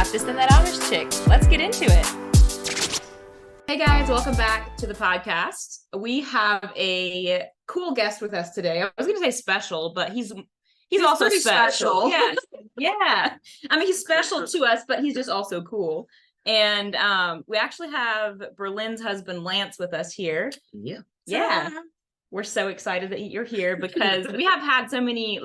Baptists That Amish Chick. Let's get into it. Hey guys, welcome back to the podcast. We have a cool guest with us today. I was going to say special, but he's also special. Yeah. I mean, he's special to us, but he's just also cool. And we actually have Berlin's husband, Lance, with us here. Yeah. We're so excited that you're here because we have had so many,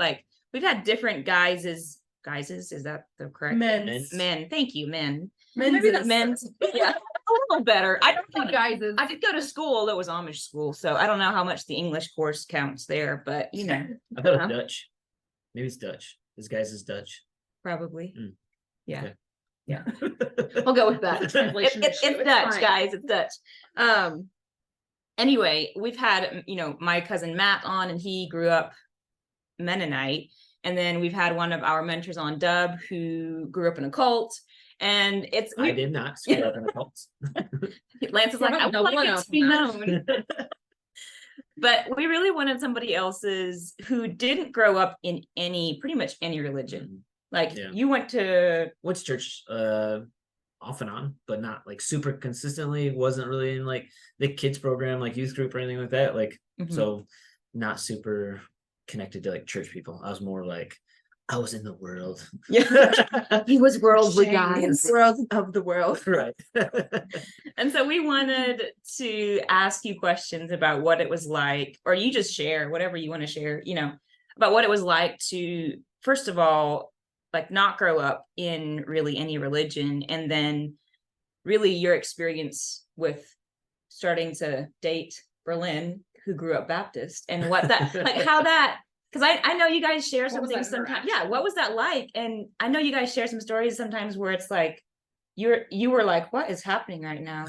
we've had different guises, is that the correct? Men. Thank you, men. Maybe the men's. Yeah. A little better. I don't think guises. I did go to school that was Amish school, so I don't know how much the English course counts there, but I thought it was Dutch. Maybe it's Dutch. This guy's is Dutch. Probably. Yeah. Okay. Yeah. We'll go with that. It's Dutch, guys. It's Dutch. Anyway, we've had, my cousin Matt on, and he grew up Mennonite. And then we've had one of our mentors on, Dub, who grew up in a cult. And I did not grow up in a cult. Lance is like, I would like it to be known. But we really wanted somebody else's who didn't grow up in pretty much any religion. You went to church off and on, but not super consistently. Wasn't really in the kids program, youth group or anything like that. So not super connected to church people. I was more I was in the world. Yeah. He was worldly, guys. World of the world. Right. And so we wanted to ask you questions about what it was like, or you just share whatever you want to share, about what it was like to, first of all, not grow up in really any religion, and then really your experience with starting to date Berlin, who grew up Baptist, and what that, how that, because I know you guys share something sometimes. Yeah, what was that like? And I know you guys share some stories sometimes where it's you were like, what is happening right now?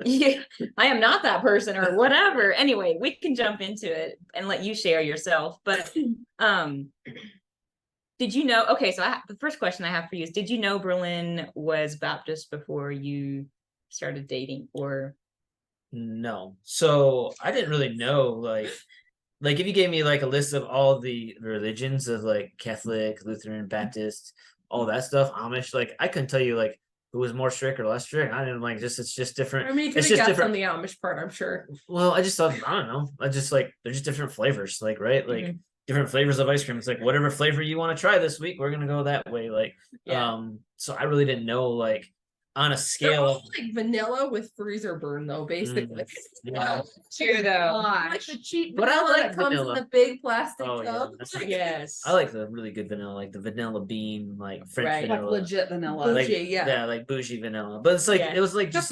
Yeah, I am not that person or whatever. Anyway, we can jump into it and let you share yourself. But did you know? Okay, so the first question I have for you is: did you know Berlin was Baptist before you started dating, or? No, so I didn't really know. If you gave me a list of all the religions of Catholic, Lutheran, Baptist, all that stuff, Amish, I couldn't tell you who was more strict or less strict. I didn't it's just different. I mean, you could it's have just guessed different on the Amish part, I'm sure. Well, I just thought, I don't know. I just they're just different flavors, right? Different flavors of ice cream. It's whatever flavor you want to try this week, we're gonna go that way. So I really didn't know on a scale of vanilla with freezer burn though, basically. Yeah. True though. The cheap but vanilla I that comes vanilla. in the big plastic cup. Yes. I like the really good vanilla, the vanilla bean, French vanilla. Legit vanilla. Bougie, bougie vanilla. But it's it was just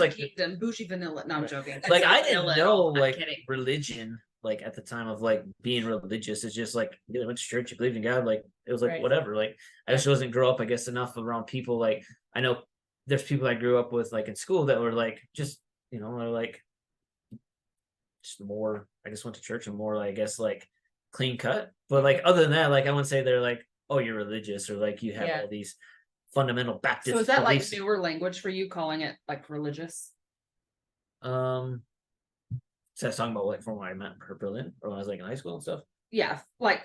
bougie vanilla. No, I'm joking. I didn't know religion at the time of being religious. It's just you went to church, you believed in God, it was whatever. I just wasn't grow up, I guess, enough around people. I know there's people I grew up with in school that were just just more, I guess, went to church and more clean cut. But other than that, I wouldn't say they're oh, you're religious, or you have all these fundamental Baptist So is that beliefs. newer language for you, calling it religious? So I was talking about from when I met her Berlin, or when I was in high school and stuff. Yeah,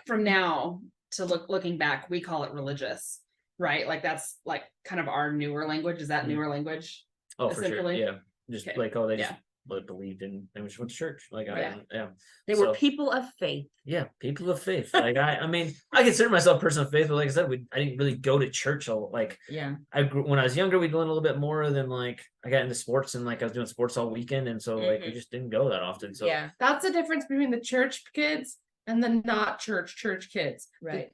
from now to looking back, we call it religious, right? That's kind of our newer language. Is that newer language? Oh, for sure. Yeah, just okay. they just believed in, they just went to church. They were people of faith. Yeah, people of faith. I mean, I consider myself a person of faith, but I said, I didn't really go to church. I grew, when I was younger, we'd go in a little bit more. Than I got into sports, and I was doing sports all weekend, and so we just didn't go that often. So yeah, that's the difference between the church kids and the not church kids, right?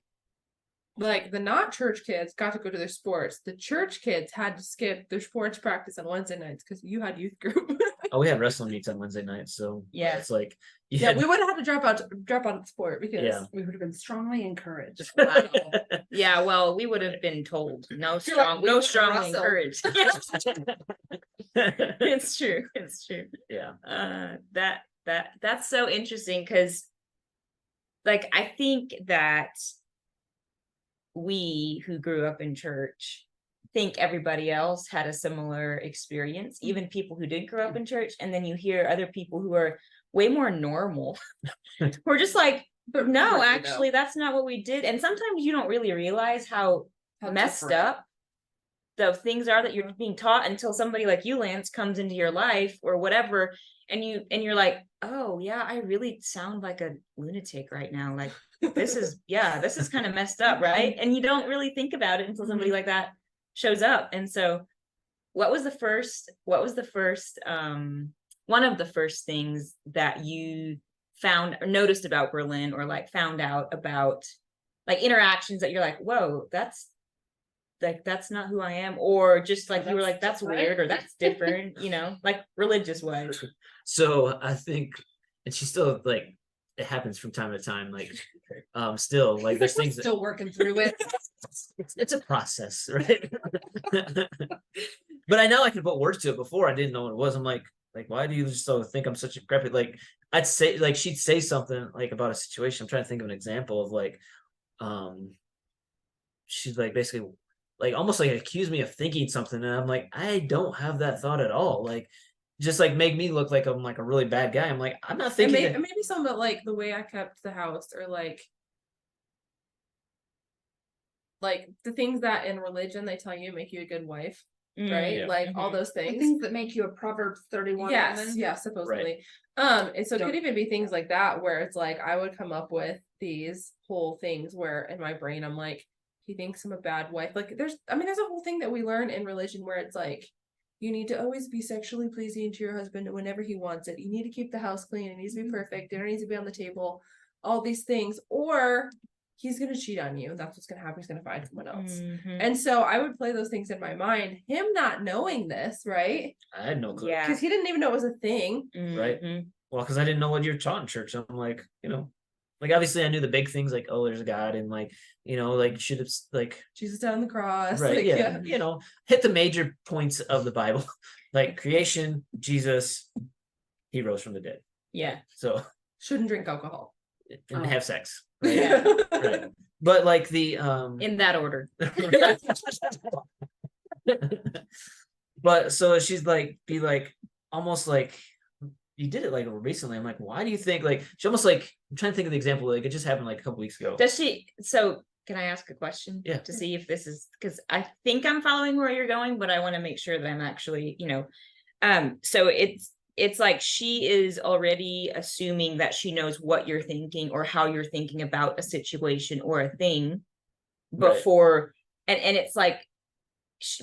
The not church kids got to go to their sports. The church kids had to skip their sports practice on Wednesday nights because you had youth group. Oh, we had wrestling meets on Wednesday nights, so yeah, it's we would have had to drop out of sport because we would have been strongly encouraged. Wow. Yeah, well, we would have been told no strongly encouraged. It's true. Yeah. That's so interesting because, I think that we who grew up in church think everybody else had a similar experience, even people who did grow up in church. And then you hear other people who are way more normal. We're just no, actually, that's not what we did. And sometimes you don't really realize how messed up the things are that you're being taught until somebody like you, Lance, comes into your life or whatever, and you're like, oh yeah, I really sound like a lunatic right now. Like this is kind of messed up, right? And you don't really think about it until somebody like that shows up. And so what was the first one of the first things that you found or noticed about Berlin, or like found out about, like interactions that you're like, whoa, that's not who I am, or just like you were like, that's weird, or that's different, like religious wise. So I think, and she still like, it happens from time to time, like still like there's things still working through it. It's a process, right? But I know I can put words to it. Before I didn't know what it was. I'm like, why do you just so think I'm such a crappy, like I'd say, like she'd say something like about a situation. I'm trying to think of an example of like she's like basically like almost like accuse me of thinking something, and I'm like, I don't have that thought at all. Like just like make me look like I'm like a really bad guy. I'm like, I'm not thinking maybe some of like the way I kept the house, or like the things that in religion they tell you make you a good wife, right? Yeah. Like all those The things. things that make you a Proverbs 31 Yes, woman. yeah, supposedly. Right. And so it could even be things like that where it's like I would come up with these whole things where in my brain I'm like, he thinks I'm a bad wife. Like there's a whole thing that we learn in religion where it's like, you need to always be sexually pleasing to your husband whenever he wants it. You need to keep the house clean. It needs to be perfect. Dinner needs to be on the table. All these things, or he's going to cheat on you. That's what's going to happen. He's going to find someone else. And so I would play those things in my mind, him not knowing this, right? I had no clue. Yeah. Because he didn't even know it was a thing. Right. Well, because I didn't know what you're taught in church. I'm like, like obviously I knew the big things, like, oh, there's a God, and like, like should have like Jesus died on the cross. right. Like, yeah. Hit the major points of the Bible, like creation, Jesus, he rose from the dead. Yeah. So shouldn't drink alcohol. and have sex. Right? Yeah. Right. But like the in that order. But so she's like, be like, almost like, you did it like recently. I'm like, why do you think, like, she almost like, I'm trying to think of the example, like it just happened like a couple weeks ago. Does she, so can I ask a question? Yeah. To see if this is, because I think I'm following where you're going, but I want to make sure that I'm actually, so it's like she is already assuming that she knows what you're thinking or how you're thinking about a situation or a thing before, and it's like,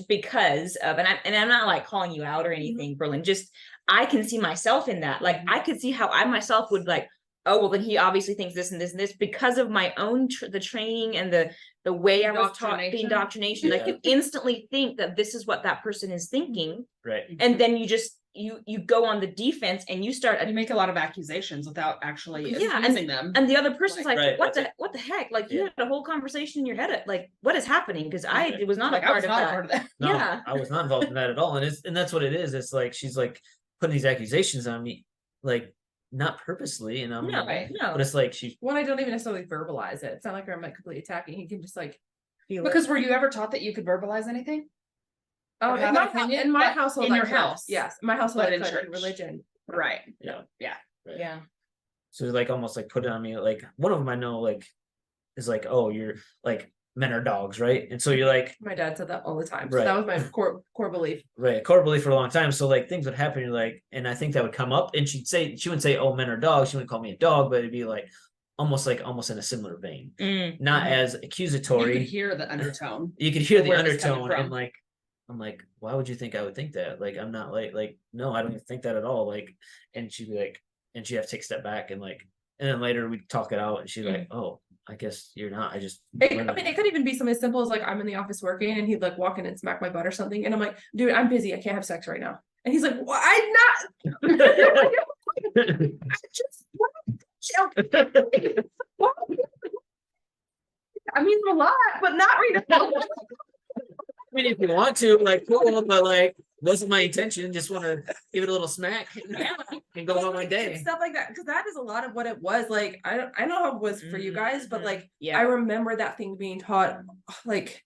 because of, and I'm not like calling you out or anything, Berlin, just I can see myself in that. Like I could see how I myself would like, oh well, then he obviously thinks this and this and this because of my own the training and the way I was taught, the indoctrination. Like you instantly think that this is what that person is thinking, right? And then you just you go on the defense and you start, and you make a lot of accusations without actually using them. And the other person's like, right, what the heck? Like you had a whole conversation in your head, like what is happening? Because it was not like, a part of that. No, yeah, I was not involved in that at all. And that's what it is. It's like she's like putting these accusations on me, like not purposely, and I'm no, but it's like she. Well, I don't even necessarily verbalize it. It's not like I'm like completely attacking. He can just like feel because it. were you ever taught that you could verbalize anything? Oh, in my household, in your house, yes, in my household, but I in could, church. in religion, right? yeah. So like almost like put it on me. Like one of them I know like is like, oh, you're like men are dogs, right? And so you're like, my dad said that all the time. So right. that was my core belief. Right, core belief for a long time. So like things would happen, you're like, and I think that would come up, and she wouldn't say, oh, men are dogs. She wouldn't call me a dog, but it'd be like almost in a similar vein, not as accusatory. You could hear the undertone. You could hear the undertone, and like, I'm like, why would you think I would think that? Like, I'm not like, no, I don't even think that at all. Like, and she'd be like, and she'd have to take a step back and like, and then later we'd talk it out, and she'd like, oh, I guess you're not. It could even be something as simple as like I'm in the office working and he'd like walk in and smack my butt or something, and I'm like, dude, I'm busy, I can't have sex right now. And he's like, well, I'm not. I mean a lot, but not right now. I mean, if you want to, like, cool, but like, wasn't my intention. Just want to give it a little smack and go on my day. Stuff like that, because that is a lot of what it was. Like, I know how it was for you guys, but like, yeah, I remember that thing being taught, like,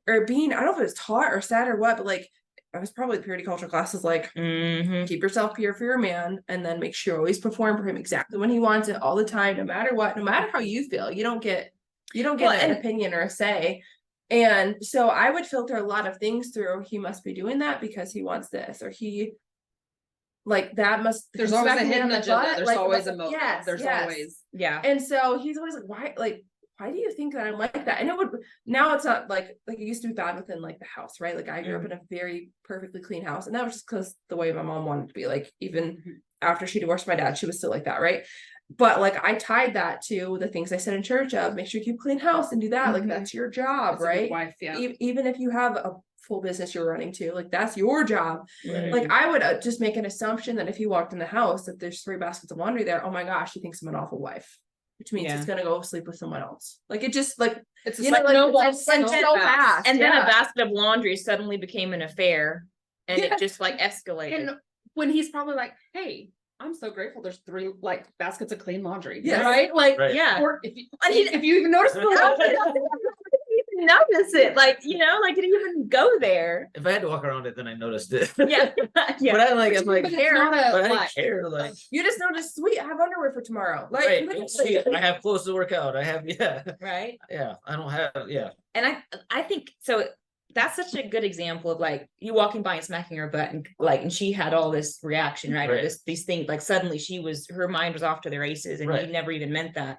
or being, I don't know if it was taught or said or what, but like, I was probably the purity culture classes, like, keep yourself pure for your man, and then make sure you always perform for him exactly when he wants it all the time, no matter what, no matter how you feel. You don't get an opinion or a say. And so I would filter a lot of things through, he must be doing that because he wants this, or he like that must There's he's always a smacking me hidden on the agenda. butt, There's like, always a motive. yes, There's yes. always Yeah. And so he's always like, why do you think that I'm like that? And it would, now it's not like it used to be bad within like the house, right? Like I grew up in a very perfectly clean house, and that was just because the way my mom wanted to be. Like even after she divorced my dad, she was still like that, right? But like I tied that to the things I said in church of make sure you keep a clean house and do that. Like that's your job, that's a good right? wife, yeah. Even if you have a full business you're running to, like that's your job. Right. Like I would just make an assumption that if he walked in the house that there's 3 baskets of laundry there, oh my gosh, he thinks I'm an awful wife, which means he's gonna go sleep with someone else. Like it just like It's you know, like it's so fast. And then yeah. a basket of laundry suddenly became an affair, and Yeah. it just like escalated. And when he's probably like, hey, I'm so grateful there's 3 like baskets of clean laundry. Yes. Right? Like Right. Yeah. or if you And he- if you even notice the Even notice it, like, you know, like didn't even go there. If I had to walk around it, then I noticed it. Yeah. Yeah. But I'm like, but it's not but a I like didn't care. Like, You just notice, sweet, I have underwear for tomorrow. Like right. literally. See, I have clothes to work out. I have, Right. yeah. I don't have, yeah. And I think so. That's such a good example of like you walking by and smacking her butt, and like, and she had all this reaction, right? Or Right. these things, like suddenly her mind was off to the races, and Right. you never even meant that.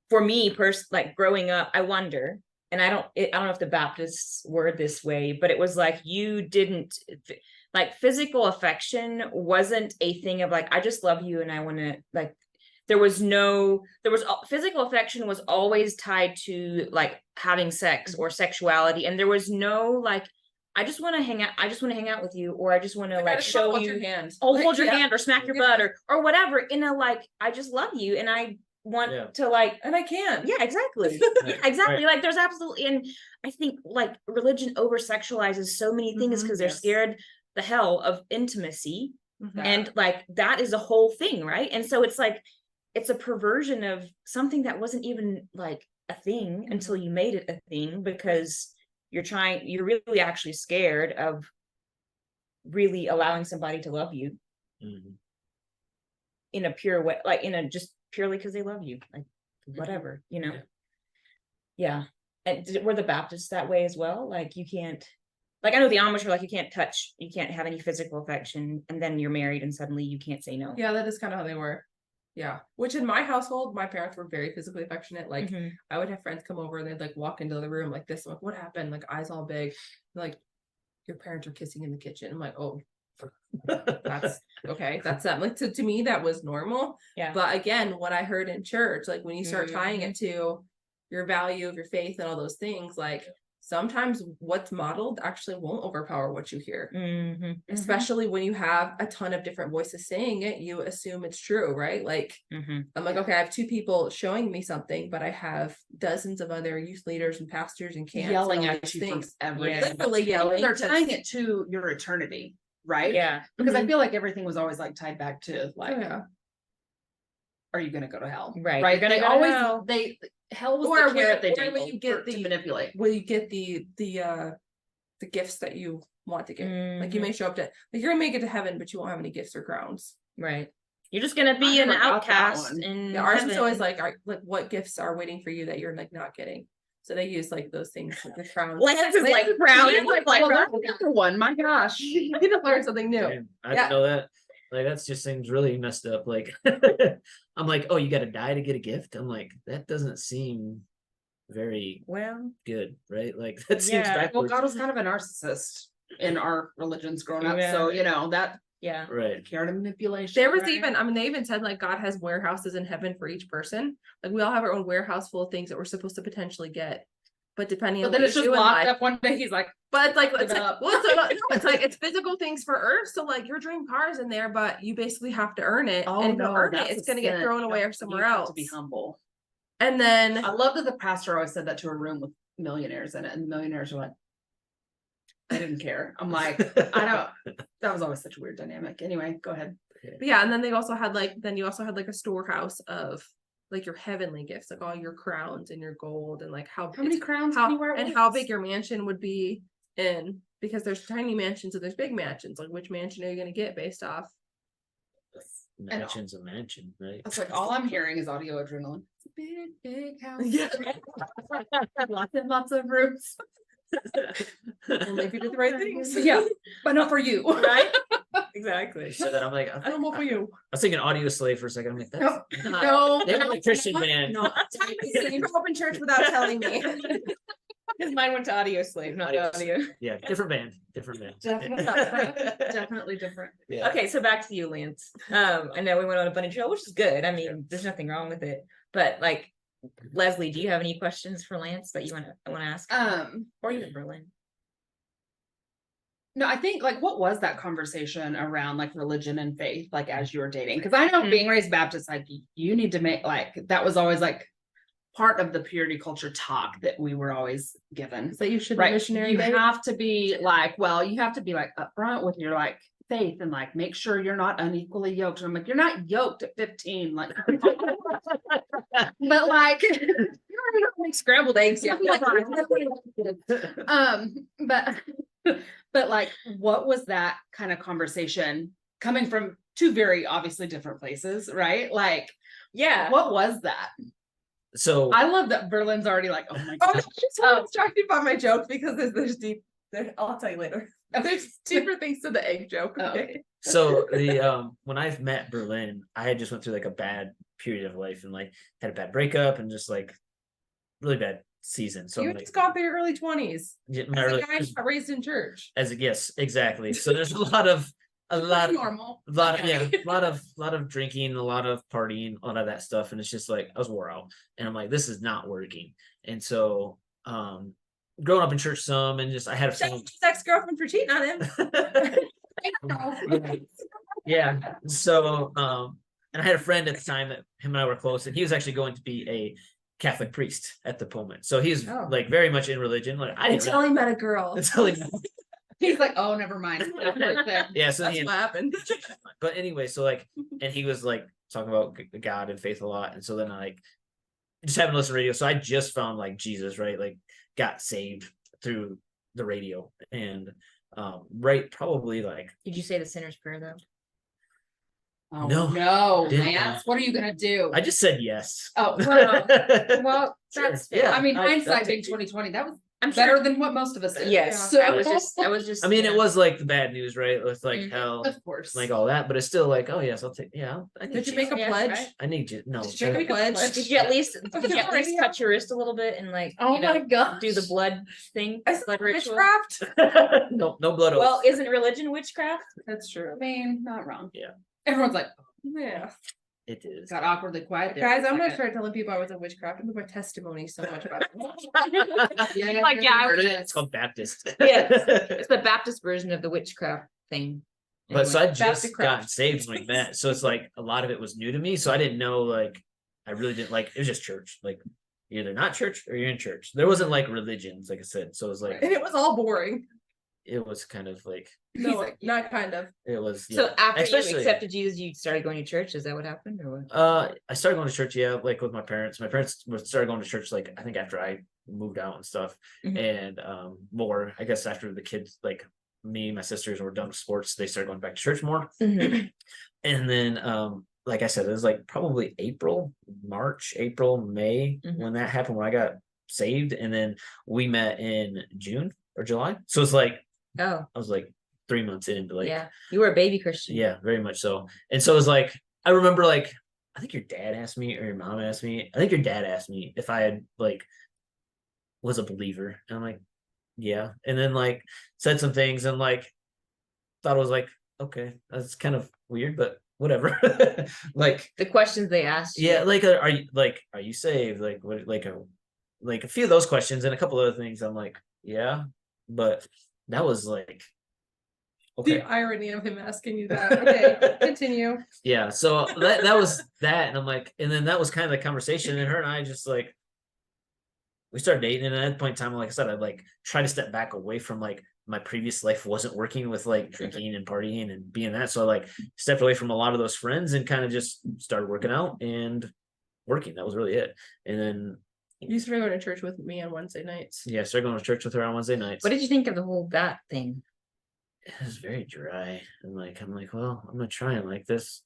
For me, like growing up, I wonder, and I don't know if the Baptists were this way, but it was like you didn't like physical affection wasn't a thing of like I just love you and I want to like. There was physical affection was always tied to like having sex or sexuality. And there was no like, I just want to hang out with you, or I just want to like show you, your hand. hold your yeah. hand or smack your butt or whatever in a like, I just love you and I want to like, And I can. yeah, exactly. Right. Exactly. Right. Like there's absolutely, and I think like religion over sexualizes so many things because they're yes. scared the hell of intimacy. Mhm. And like that is a whole thing, right? And so it's like it's a perversion of something that wasn't even like a thing until you made it a thing, because you're really actually scared of really allowing somebody to love you Mhm. in a pure way, like in a just purely because they love you, like whatever, you know. Yeah. And were the Baptists that way as well? Like you can't, like I know the Amish are like you can't have any physical affection, and then you're married and suddenly you can't say no. Yeah, that is kind of how they were. Yeah. Which in my household, my parents were very physically affectionate. Like Mhm. I would have friends come over and they'd like walk into the room like this. I'm like, what happened? Like eyes all big. Like your parents are kissing in the kitchen. I'm like, oh, that's okay. That's that. Like to me, that was normal. Yeah. But again, what I heard in church, like when you start tying it to your value of your faith and all those things, like sometimes what's modeled actually won't overpower what you hear. Mhm. Especially when you have a ton of different voices saying it, you assume it's true, right? Like Mhm. I'm like, okay, I have 2 people showing me something, but I have dozens of other youth leaders and pastors and camps yelling and all at these you things. from everything. Yeah. Literally yelling. They're because- tying it to your eternity, right? Yeah. Because I Mhm. feel like everything was always like tied back to like, Oh, yeah. are you gonna go to hell? Right. Right. You're gonna They go to always hell. hell was Or the when- carrot they or when dangled you get to the- manipulate. Will you get the gifts that you want to get? Like you may show up to, like you're gonna make it to heaven, but you won't have any gifts or crowns. Right. You're just gonna be I an never got that outcast. one. In Yeah, ours was heaven. always like, like what gifts are waiting for you that you're like not getting. So they use like those things, like the crowns. Lance is like Lance- proud. He's like, well, that's another one. My gosh. You need to learn something new. Damn, I Yeah. didn't know that. Like that's just seems really messed up. Like I'm like, oh, you got to die to get a gift. I'm like, that doesn't seem very Well, good, right? Like that seems Yeah. Well, backwards. God was kind of a narcissist in our religions growing up. Yeah. So, you know, that yeah. Right. carrot of manipulation. There was right? even, I mean, they even said like God has warehouses in heaven for each person. Like we all have our own warehouse full of things that we're supposed to potentially get. But depending But on then what it's you're just doing, locked like, up one day. He's like, but it's like, Give it's it like, up. well, no, it's like it's physical things for Earth. So like your dream car is in there, but you basically have to earn it. and if you don't earn it, that's it's a gonna get sin. thrown You away have or to- somewhere you have else. To be humble. And then I love that the pastor always said that to a room with millionaires in it, and the millionaires are like, I didn't care. I'm like, I don't. That was always such a weird dynamic. Anyway, go ahead. but yeah, and then they also had like, then you also had like a storehouse of like your heavenly gifts, like all your crowns and your gold and like How many it's- crowns can you how wear? at and how once? big your mansion would be in, because there's tiny mansions and there's big mansions. Like which mansion are you going to get based off mansion's a mansion, right? That's like all I'm hearing is audio adrenaline. It's a big, big house. Yeah. Lots and lots of rooms. Only if you do the right things. Yeah, but not for you. Right? Exactly. So then I'm like, I don't know for you. was thinking Audio Slave for a second. I'm like, that's not. No. They were a Christian band. No. You grew up in church without telling me. Because mine went to Audio Slave, not audio. Yeah, different band. Different band. Definitely different. Yeah. Okay, so back to you, Lance. I know we went on a bunny trail, which is good. I mean, there's nothing wrong with it. But like, Leslie, do you have any questions for Lance that you want to ask? Or even Berlin. No, I think like what was that conversation around like religion and faith, like as you were dating? Because I know being raised Baptist, like you need to make like that was always like part of the purity culture talk that we were always given. So you should be Right. missionary. You babe. have to be like, well, you have to be like upfront with your like faith and like make sure you're not unequally yoked. And I'm like, you're not yoked at 15, like but like you're not make scrambled eggs. Yeah. But like what was that kind of conversation coming from two very obviously different places, right? Like, Yeah. what was that? So I love that Berlin's already like, oh my Oh, god. I'm so distracted by my jokes because there's deep. I'll tell you later. There's deeper things to the egg joke. Oh, Okay. okay. so the when I've met Berlin, I had just went through like a bad period of life and like had a bad breakup and just like really bad season. So You I'm like, just got through your early 20s. yeah, As my a early- guy raised in church. as yes, exactly. So there's a lot of Normal. a lot of drinking, a lot of partying, a lot of that stuff. And it's just like I was wore out. And I'm like, this is not working. And so growing up in church some and just I had a Shout friend. out to his ex-girlfriend for cheating on him. Yeah. So and I had a friend at the time that him and I were close, and he was actually going to be a Catholic priest at the moment. So he's Oh. like very much in religion. Like I didn't Until he met a girl. until he He's like, oh, never mind. yeah, so That's he what happened. but anyway, so like and he was like talking about God and faith a lot. And so then I like just having to listen to radio. So I just found like Jesus, right? Like got saved through the radio. And right probably like Did you say the sinner's prayer though? Oh, No, no, didn't. Lance. What are you gonna do? I just said yes. Oh, well, well, Sure, that's yeah, I mean, I- hindsight that's- being 2020, that was I'm better sure. than what most of us did. Yes. So I was just. I mean, yeah. it was like the bad news, right? It was like Mhm. hell, of course. like all that, but it's still like, oh yes, I'll take. Yeah, I need Did you Jesus. make a Yeah, pledge? right. I need you. No, Did you make a pledge? Did you at least Radio? cut your wrist a little bit and like Oh you know, my god. do the blood thing? I said Blood ritual? witchcraft. no blood oaths. Well, isn't religion witchcraft? That's true. I mean, not wrong. Yeah. Everyone's like, Yeah. It is. got awkwardly quiet. there Guys, for a I'm gonna second. start telling people I was a witchcraft. I'm gonna put testimony so much about it. Yeah, Like, yeah, I heard was- it. It's called Baptist. It's the Baptist version of the witchcraft thing. But so I Anyway. just Baptist got craft. saved like that. So it's like a lot of it was new to me. So I didn't know, like, I really didn't like, it was just church. Like, you're either not church or you're in church. There wasn't like religions, like I said. So it was like, And it was all boring. it was kind of like, No, like, not kind of. it was. So yeah. after Especially- you accepted Jesus, you started going to church. Is that what happened, or what? I started going to church, yeah, like with my parents. My parents started going to church, like, I think after I moved out and stuff. Mhm. And more, I guess, after the kids, like me and my sisters were done with sports, they started going back to church more. Mhm. And then like I said, it was like probably March, April, May Mhm. when that happened, when I got saved. And then we met in June or July. So it's like Oh, I was like 3 months into like yeah. You were a baby Christian. yeah, very much so. And so it was like I remember like I think your dad asked me or your mom asked me. I think your dad asked me if I had like was a believer. And I'm like, yeah. And then like said some things and like thought it was like, okay, that's kind of weird, but whatever. Like The questions they asked. you. yeah, like are you saved? Like what like a few of those questions and a couple other things. I'm like, yeah, but that was like okay. The irony of him asking you that. Okay, continue. Yeah, so that was that, and I'm like, and then that was kind of the conversation, and her and I just like we started dating, and at that point in time, like I said, I'd like try to step back away from like my previous life wasn't working with like drinking and partying and being that, so I like stepped away from a lot of those friends and kind of just started working out and working. That was really it, and then You started going to church with me on Wednesday nights. yeah, started going to church with her on Wednesday nights. What did you think of the whole that thing? it was very dry. And like, I'm like, well, I'm gonna try and like this.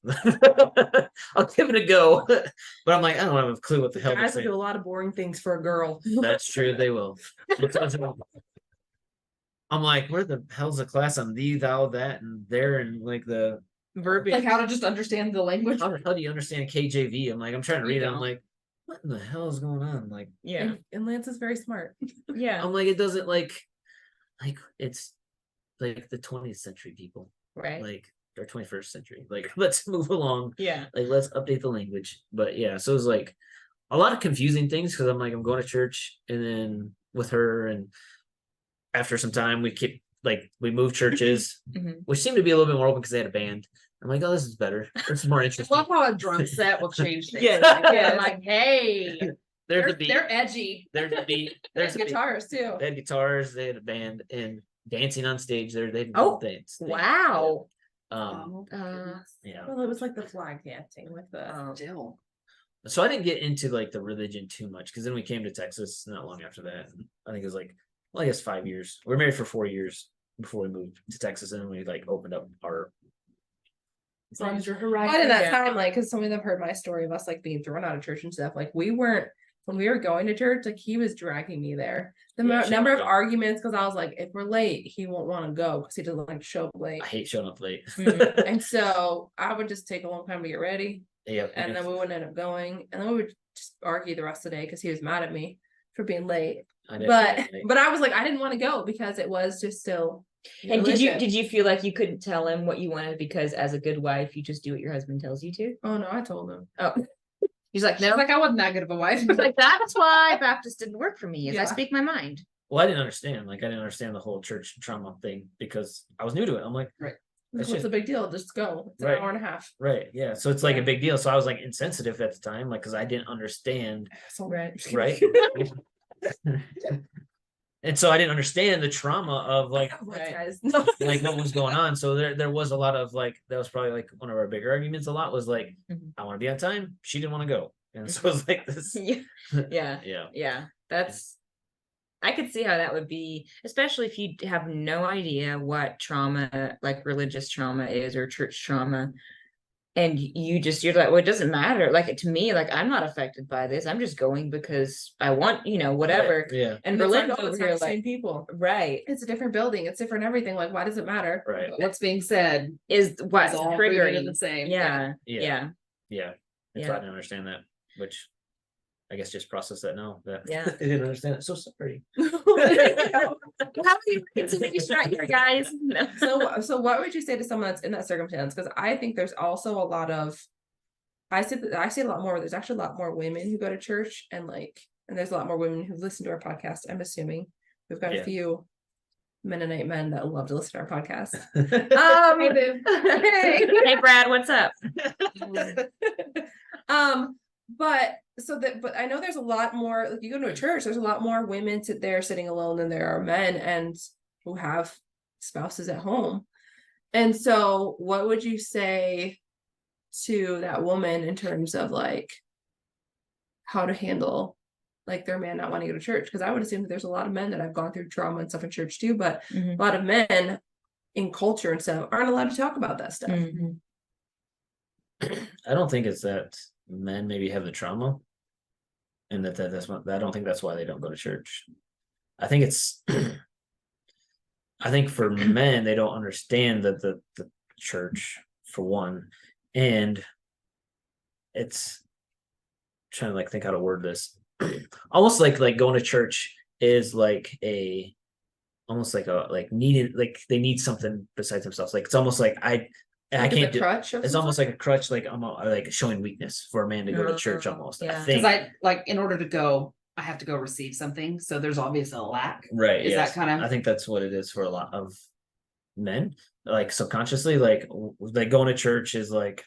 I'll give it a go. But I'm like, I don't have a clue what the hell they're Guys will do a saying. lot of boring things for a girl. That's true, they will. I'm like, where the hell's the class on thee, thou, that, and there, and like the Verbiage. Like how to just understand the language. how do you understand KJV? I'm like, I'm trying to You read it. I'm don't. like, what in the hell is going on? Like, Yeah. And Lance is very smart. Yeah. I'm like, it doesn't like it's like the 20th century people, Right. like or 21st century. Like, let's move along. Yeah. Like, let's update the language. But yeah, so it was like a lot of confusing things because I'm like, I'm going to church and then with her, and after some time we moved churches, Mhm. which seemed to be a little bit more open because they had a band. I'm like, oh, this is better. This is more I interesting. love how a drum set will change things. Yes, Like, yes. they're like, hey, There's they're, a beat. they're edgy. There's a beat. There's There's a beat. guitars too. They had guitars. They had a band and dancing on stage. They had Oh, things. Wow. Oh, Yeah. Well, it was like the flag dancing with the. still. So I didn't get into like the religion too much because then we came to Texas not long after that. I think it was like, well, I guess 5 years. We were married for 4 years before we moved to Texas, and then we like opened up our. Broadened your I horizon. in that Yeah. time, like, because some of them heard my story of us like being thrown out of church and stuff. Like, we weren't when we were going to church. Like, he was dragging me there. The Yeah, she number of would go. arguments because I was like, if we're late, he won't want to go because he doesn't like to show up late. I hate showing up late. Mhm. And so I would just take a long time to get ready, Yeah. and then we wouldn't end up going, and then we would just argue the rest of the day because he was mad at me for being late. But I was like, I didn't want to go because it was just still. And religion. did you feel like you couldn't tell him what you wanted because as a good wife, you just do what your husband tells you to? Oh no, I told him. Oh, he's like, She's no. like, I wasn't that good of a wife. He's like, that's why Baptist didn't work for me. Is I Yeah. speak my mind. Well, I didn't understand. Like, I didn't understand the whole church trauma thing because I was new to it. I'm like, Right. That's What's just- the big deal? Just go. It's Right. an hour and a half. right, yeah. So it's like Yeah. a big deal. So I was like insensitive at the time, like because I didn't understand. So Right. Right. And so I didn't understand the trauma of like guys. like what was going on. So there was a lot of like that was probably like one of our bigger arguments. A lot was like, Mhm. I want to be on time. She didn't want to go, and so it was like this. Yeah. Yeah. Yeah, Yeah. That's, I could see how that would be, especially if you have no idea what trauma, like religious trauma is or church trauma. And you're like, well, it doesn't matter. Like to me, like I'm not affected by this. I'm just going because I want, whatever. yeah, And It's like, Berlin's oh, over it's not here the same like, people. right, It's a different building. It's different everything. Like, why does it matter? right, What's being said is what's is all rooted in triggering. the same. Yeah. yeah, Yeah. yeah. And so Yeah. I didn't understand that, which I guess just process that now. That Yeah. I didn't understand it. So sorry. How do you reconciliation right here, guys? No. So what would you say to someone that's in that circumstance? Because I think there's also a lot of, I see a lot more. There's actually a lot more women who go to church and there's a lot more women who listen to our podcast. I'm assuming we've got Yeah. a few Mennonite men that love to listen to our podcast. Hey, boo. Hey, Brad, what's up? But I know there's a lot more, like you go to a church, there's a lot more women sitting alone than there are men and who have spouses at home. And so what would you say to that woman in terms of like how to handle like their man not wanting to go to church? Because I would assume that there's a lot of men that have gone through trauma and stuff in church too, but Mhm. a lot of men in culture and stuff aren't allowed to talk about that stuff. Mhm. I don't think it's that men maybe have the trauma, and that's what I don't think that's why they don't go to church. I think it's, I think for men they don't understand that the church for one, and it's trying to like think how to word this. Almost like going to church is like a almost like a like needed like they need something besides themselves. Like it's almost like I Like can't as a do. crutch of It's some almost sort? like a crutch, like I'm like showing weakness for a man to go to church. Almost, Yeah. I 'Cause think. I like in order to go, I have to go receive something. So there's obviously a lack. Right. Is yes. that kind of- I think that's what it is for a lot of men. Like subconsciously, like going to church is like,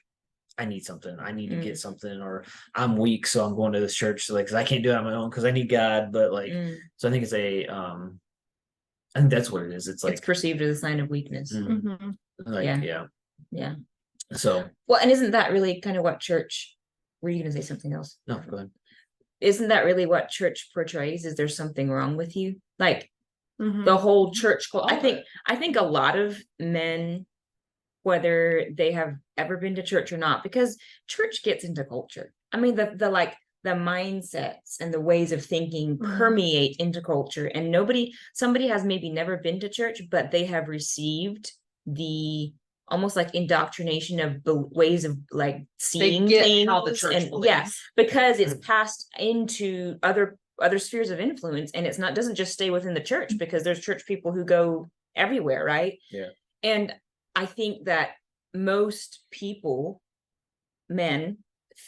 I need something. I need to get something, or I'm weak, so I'm going to this church. Like, 'cause I can't do it on my own because I need God. But like, Mm. so I think it's a, I think that's what it is. It's like, It's perceived as a sign of weakness. Mhm. Mhm. like, Yeah. yeah. Yeah. So Well, and isn't that really kind of what church? Were you going to say something else? no, go ahead. Isn't that really what church portrays? Is there something wrong with you? Like, the whole church All I of think it. I think a lot of men, whether they have ever been to church or not, because church gets into culture. I mean, the like the mindsets and the ways of thinking permeate into culture, and somebody has maybe never been to church, but they have received the almost like indoctrination of ways of like seeing get things, how the church and believes. because it's passed into other spheres of influence, and it's not doesn't just stay within the church, because there's church people who go everywhere, right? Yeah. And I think that most people, men,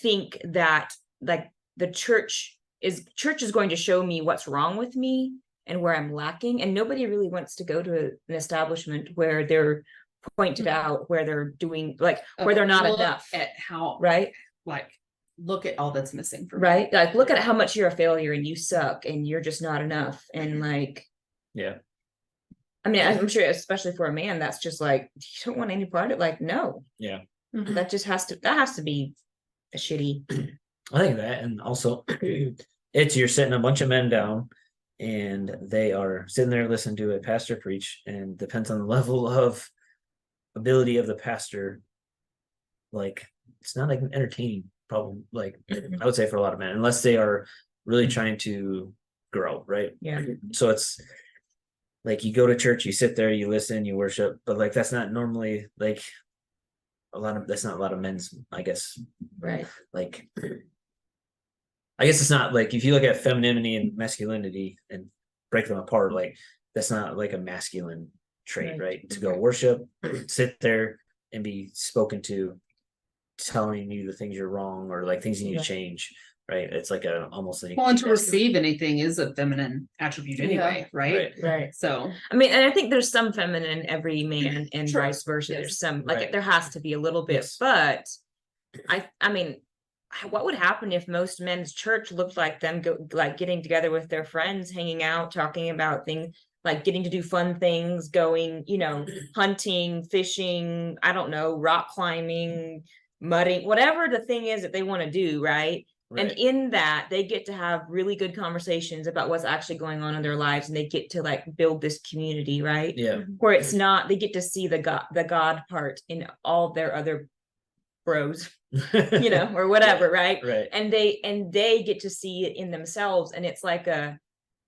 think that like the church is going to show me what's wrong with me and where I'm lacking, and nobody really wants to go to an establishment where they're pointed out where they're doing like where they're not Look enough at how, right like, look at all that's missing for me. right like look at how much you're a failure and you suck and you're just not enough, and like Yeah. I mean, I'm sure especially for a man that's just like you don't want any part of it, like no, Yeah. that just has to be a shitty. I think that, and also it's you're sitting a bunch of men down and they are sitting there listening to a pastor preach, and depends on the level of ability of the pastor, like it's not like an entertaining problem, like I would say for a lot of men, unless they are really trying to grow, right? Yeah. So it's like you go to church, you sit there, you listen, you worship, but like that's not normally like that's not a lot of men's, I guess. Right. Like I guess it's not like if you look at femininity and masculinity and break them apart, like that's not like a masculine trait, right? To go worship, sit there and be spoken to, telling you the things you're wrong or like things you need to change, right? It's like a almost like Well, and to receive anything is a feminine attribute anyway, right? Right. So I mean, and I think there's some feminine in every man and Sure. vice versa. Yes. There's some like Right. there has to be a little bit, Yes. but I mean, what would happen if most men's church looked like them like getting together with their friends, hanging out, talking about things, like getting to do fun things, going, hunting, fishing, I don't know, rock climbing, mudding, whatever the thing is that they want to do, right? And in that, they get to have really good conversations about what's actually going on in their lives, and they get to like build this community, right? Yeah. Where it's not, they get to see the God part in all their other bros, or whatever, right? Right. And they get to see it in themselves, and it's like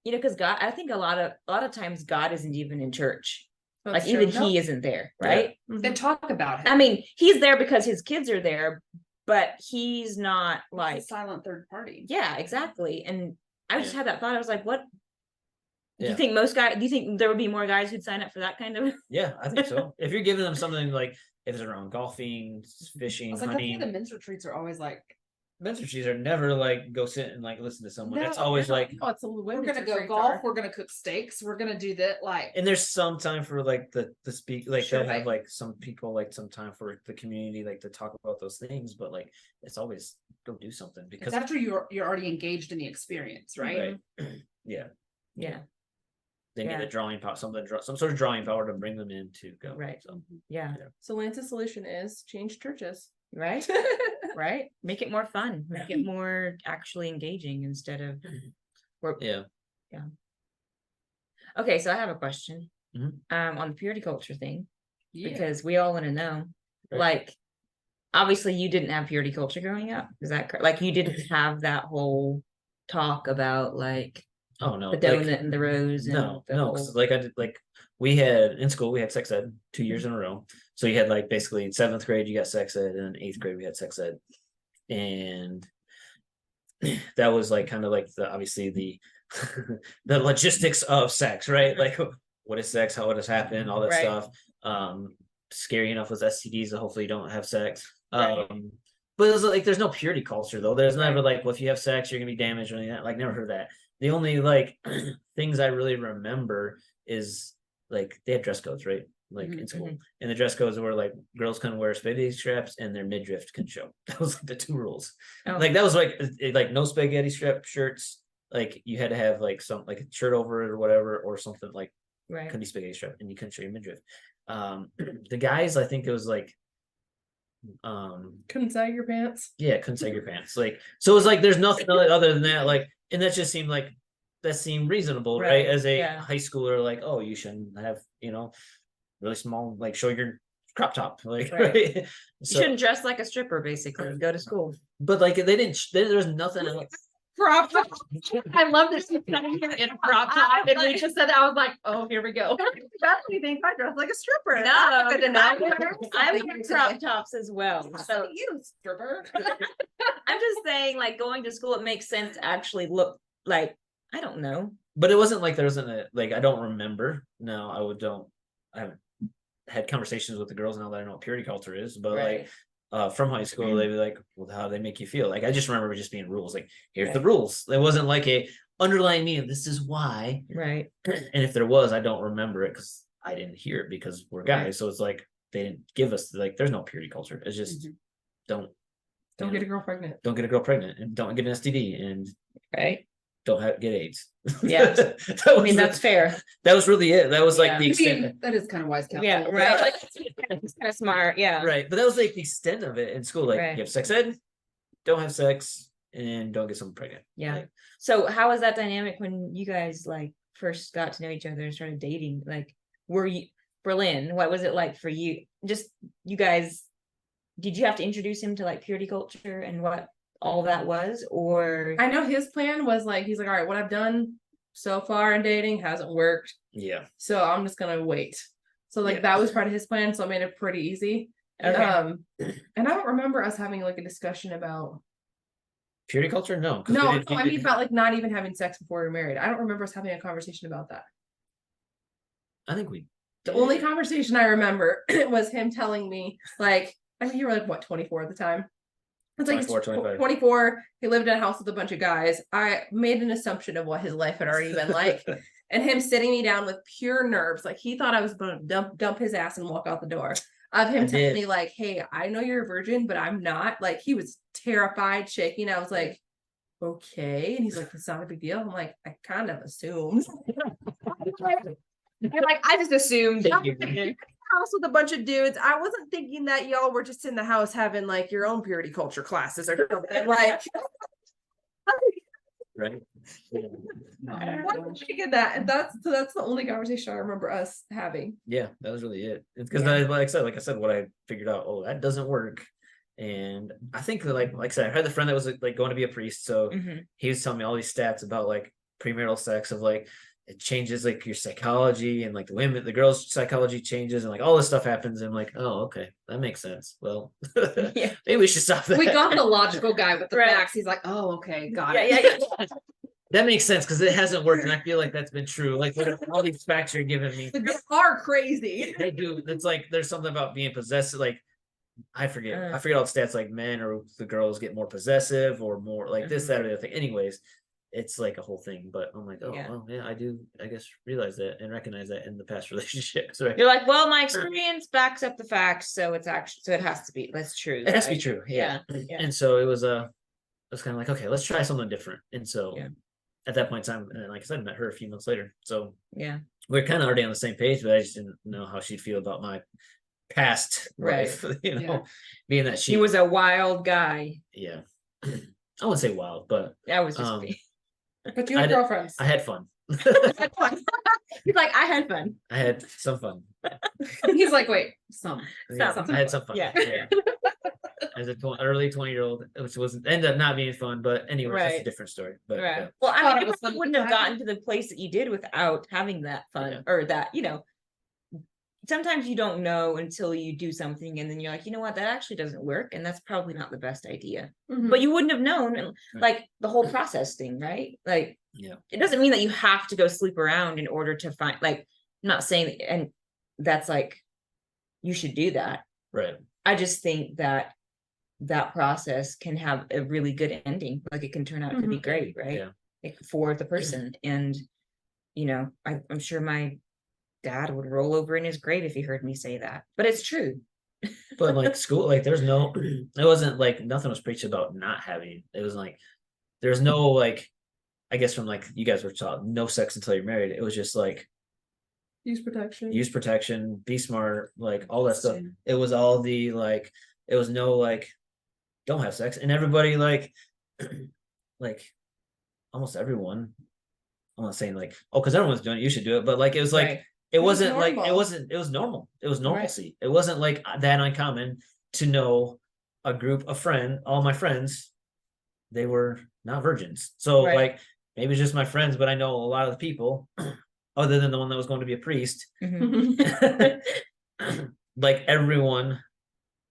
because God, I think a lot of times God isn't even in church. That's like even true. he isn't there, right? they talk about it. I mean, he's there because his kids are there, but he's not It's like a silent third party. yeah, exactly. And I just Yeah. had that thought. I was like, what? Do Yeah. you think do you think there would be more guys who'd sign up for that kind of? Yeah, I think so. If you're giving them something like if it's around golfing, I fishing, was like, that's why hunting, the men's retreats are always like, men's retreats are never like go sit and like listen to someone. It's No, always like, Oh, it's a we're gonna go golf, we're gonna cook steaks, we're gonna do that, like, and there's some time for like the speak, like Sure, they'll have right. like some people like some time for the community, like to talk about those things, but like it's always go do something because because after you're already engaged in the experience, right? yeah, Yeah, they Yeah. need a drawing power, some sort of drawing power to bring them in to go. Right. So yeah, So Lance's solution is change churches. right, right. Make it more fun. Make it more actually engaging instead of. yeah. Okay, so I have a question. Mhm. On the purity culture thing, Yeah. because we all want to know, Right. like, obviously you didn't have purity culture growing up. Is that correct? Like you didn't have that whole talk about like Oh no, the donut and the rose and no, the no, whole- 'cause like I did, like we had in school we had sex ed 2 years in a row. So you had like basically in 7th grade you got sex ed, and in 8th grade we had sex ed, and that was like kind of like the obviously the the logistics of sex, right? Like what is sex, how it has happened, all that Right. stuff. Scary enough with STDs that hopefully you don't have sex. Right. But it was like there's no purity culture though. There's never Right. like, well, if you have sex, you're gonna be damaged or anything. Like never heard that. The only like things I really remember is like they had dress codes, right? Like in school. And the dress codes were like girls couldn't wear spaghetti straps and their midriff couldn't show. That was like the 2 rules. Oh. Like that was like no spaghetti strap shirts. Like you had to have like some like a shirt over it or whatever, or something like right. couldn't be spaghetti strap, and you couldn't show your midriff. The guys, I think it was like Couldn't sag your pants. yeah, couldn't sag your pants. Like so it was like there's nothing other than that. Like, and that just seemed like that seem reasonable, Right, right? As a yeah. high schooler, like, oh, you shouldn't have, really small, like show your crop top, like, Right. right? You So, shouldn't dress like a stripper, basically. Go to school. but like they didn't, there's nothing else. Crop top. I love this in a crop top. And we just said that. I was like, oh, here we go. That's what you think I dress like a stripper. No, Good to I know. wear crop tops as well. So You stripper. I'm just saying, like, going to school, it makes sense to actually look like, I don't know. But it wasn't like there wasn't like, I don't remember. No, I haven't had conversations with the girls now that I know what purity culture is, but Right. like from high school, they'd be like, well, how do they make you feel? Like, I just remember it just being rules. Like, here's the Right. rules. It wasn't like a underlying meaning. This is why. Right. And if there was, I don't remember it because I didn't hear it because we're guys. Right. So it's like they didn't give us like there's no purity culture. It's just don't Don't you get know, a girl pregnant. don't get a girl pregnant and don't get an STD and Right. don't get AIDS. Yeah. That I was mean, the- that's fair. that was really it. That was like Yeah. the extent. That is kind of wise counsel. Yeah. Right. Like, it's kind of smart. Yeah. Right. But that was like the extent of it in school. Like Right. you have sex ed, don't have sex, and don't get someone pregnant. Yeah. Like, So how was that dynamic when you guys like first got to know each other and started dating? Like, were you Berlin? What was it like for you? Just you guys, did you have to introduce him to like purity culture and what all that was? Or I know his plan was like, he's like, all right, what I've done so far in dating hasn't worked. yeah. So I'm just gonna wait. So like Yeah. that was part of his plan. So it made it pretty easy. okay. And I don't remember us having like a discussion about Purity culture? No. 'cause we no, didn't- no, I mean about like not even having sex before we were married. I don't remember us having a conversation about that. I think we The only conversation I remember was him telling me, like, I mean, you were like, what, 24 at the time? It's like 24, 25. 24. He lived in a house with a bunch of guys. I made an assumption of what his life had already been like. And him sitting me down with pure nerves. Like, he thought I was going to dump his ass and walk out the door. Of him I telling did. me, like, hey, I know you're a virgin, but I'm not. Like, he was terrified, shaking. I was like, okay. And he's like, it's not a big deal. I'm like, I kind of assumed. You're like, I just assumed. Thank you. House with a bunch of dudes. I wasn't thinking that y'all were just in the house having like your own purity culture classes or something. Like, right. I wasn't thinking that. And that's the only conversation I remember us having. Yeah, that was really it. Because Yeah. like I said, what I figured out, oh, that doesn't work. And I think that like I said, I had the friend that was like going to be a priest. So Mhm. he was telling me all these stats about like premarital sex of like it changes like your psychology and like the girls' psychology changes and like all this stuff happens. And I'm like, oh, okay, that makes sense. Well, Yeah. maybe we should stop that. We got the logical guy with the Right. facts. He's like, oh, okay, got Yeah, it. yeah. That makes sense because it hasn't worked, and I feel like that's been true. Like all these facts you're giving me, The girls are crazy. they do. It's like there's something about being possessed. Like I forget all the stats. Like men or the girls get more possessive or more like this, that, or the other thing. Anyways, it's like a whole thing. But I'm like, oh, Yeah. well, yeah, I do. I guess realize that and recognize that in the past relationships. Right? You're like, well, my experience backs up the facts, so it's actually, so it has to be. That's true. It has to be right? true. Yeah. Yeah. And so it was kind of like, okay, let's try something different. And so Yeah. at that point in time, and like I said, I met her a few months later. So Yeah. we're kind of already on the same page, but I just didn't know how she'd feel about my past Right. life, you know, Yeah. being that He was a wild guy. yeah. I wouldn't say wild, but That was just Um, me. But you have I did- girlfriends. I had fun. He's like, I had fun. I had some fun. He's like, wait, some. Yeah, Some I had some fun. Yeah. As a early 20-year-old, which was ended up not being fun, but anyway, that's a Right. different story. But Right. yeah. Well, Thought I mean, it you was probably fun wouldn't have at the time. gotten to the place that you did without having that fun Yeah. or that, sometimes you don't know until you do something and then you're like, you know what, that actually doesn't work. And that's probably not the best idea. Mhm. But you wouldn't have known, and Right. like the whole process thing, right? Like, Yeah. it doesn't mean that you have to go sleep around in order to find, like, I'm not saying, and that's like, you should do that. Right. I just think that that process can have a really good ending. Like it can turn out to be great, right? Yeah. Like, for the person. And, I'm sure my dad would roll over in his grave if he heard me say that, but it's true. But like school, like there's no, it wasn't like nothing was preached about not having. It was like there's no like, I guess from like you guys were taught no sex until you're married. It was just like Use protection. use protection, be smart, like all that stuff. It was all the like, it was no like, don't have sex, and everybody like, like almost everyone I'm not saying like, oh, because everyone's doing it, you should do it, but like it was like Right. it was wasn't like it normal. wasn't, it was normal. It was normalcy. It wasn't like that uncommon to know a group of all my friends, they were not virgins. So Right. like maybe it's just my friends, but I know a lot of the people, other than the one that was going to be a priest, Mhm. like everyone,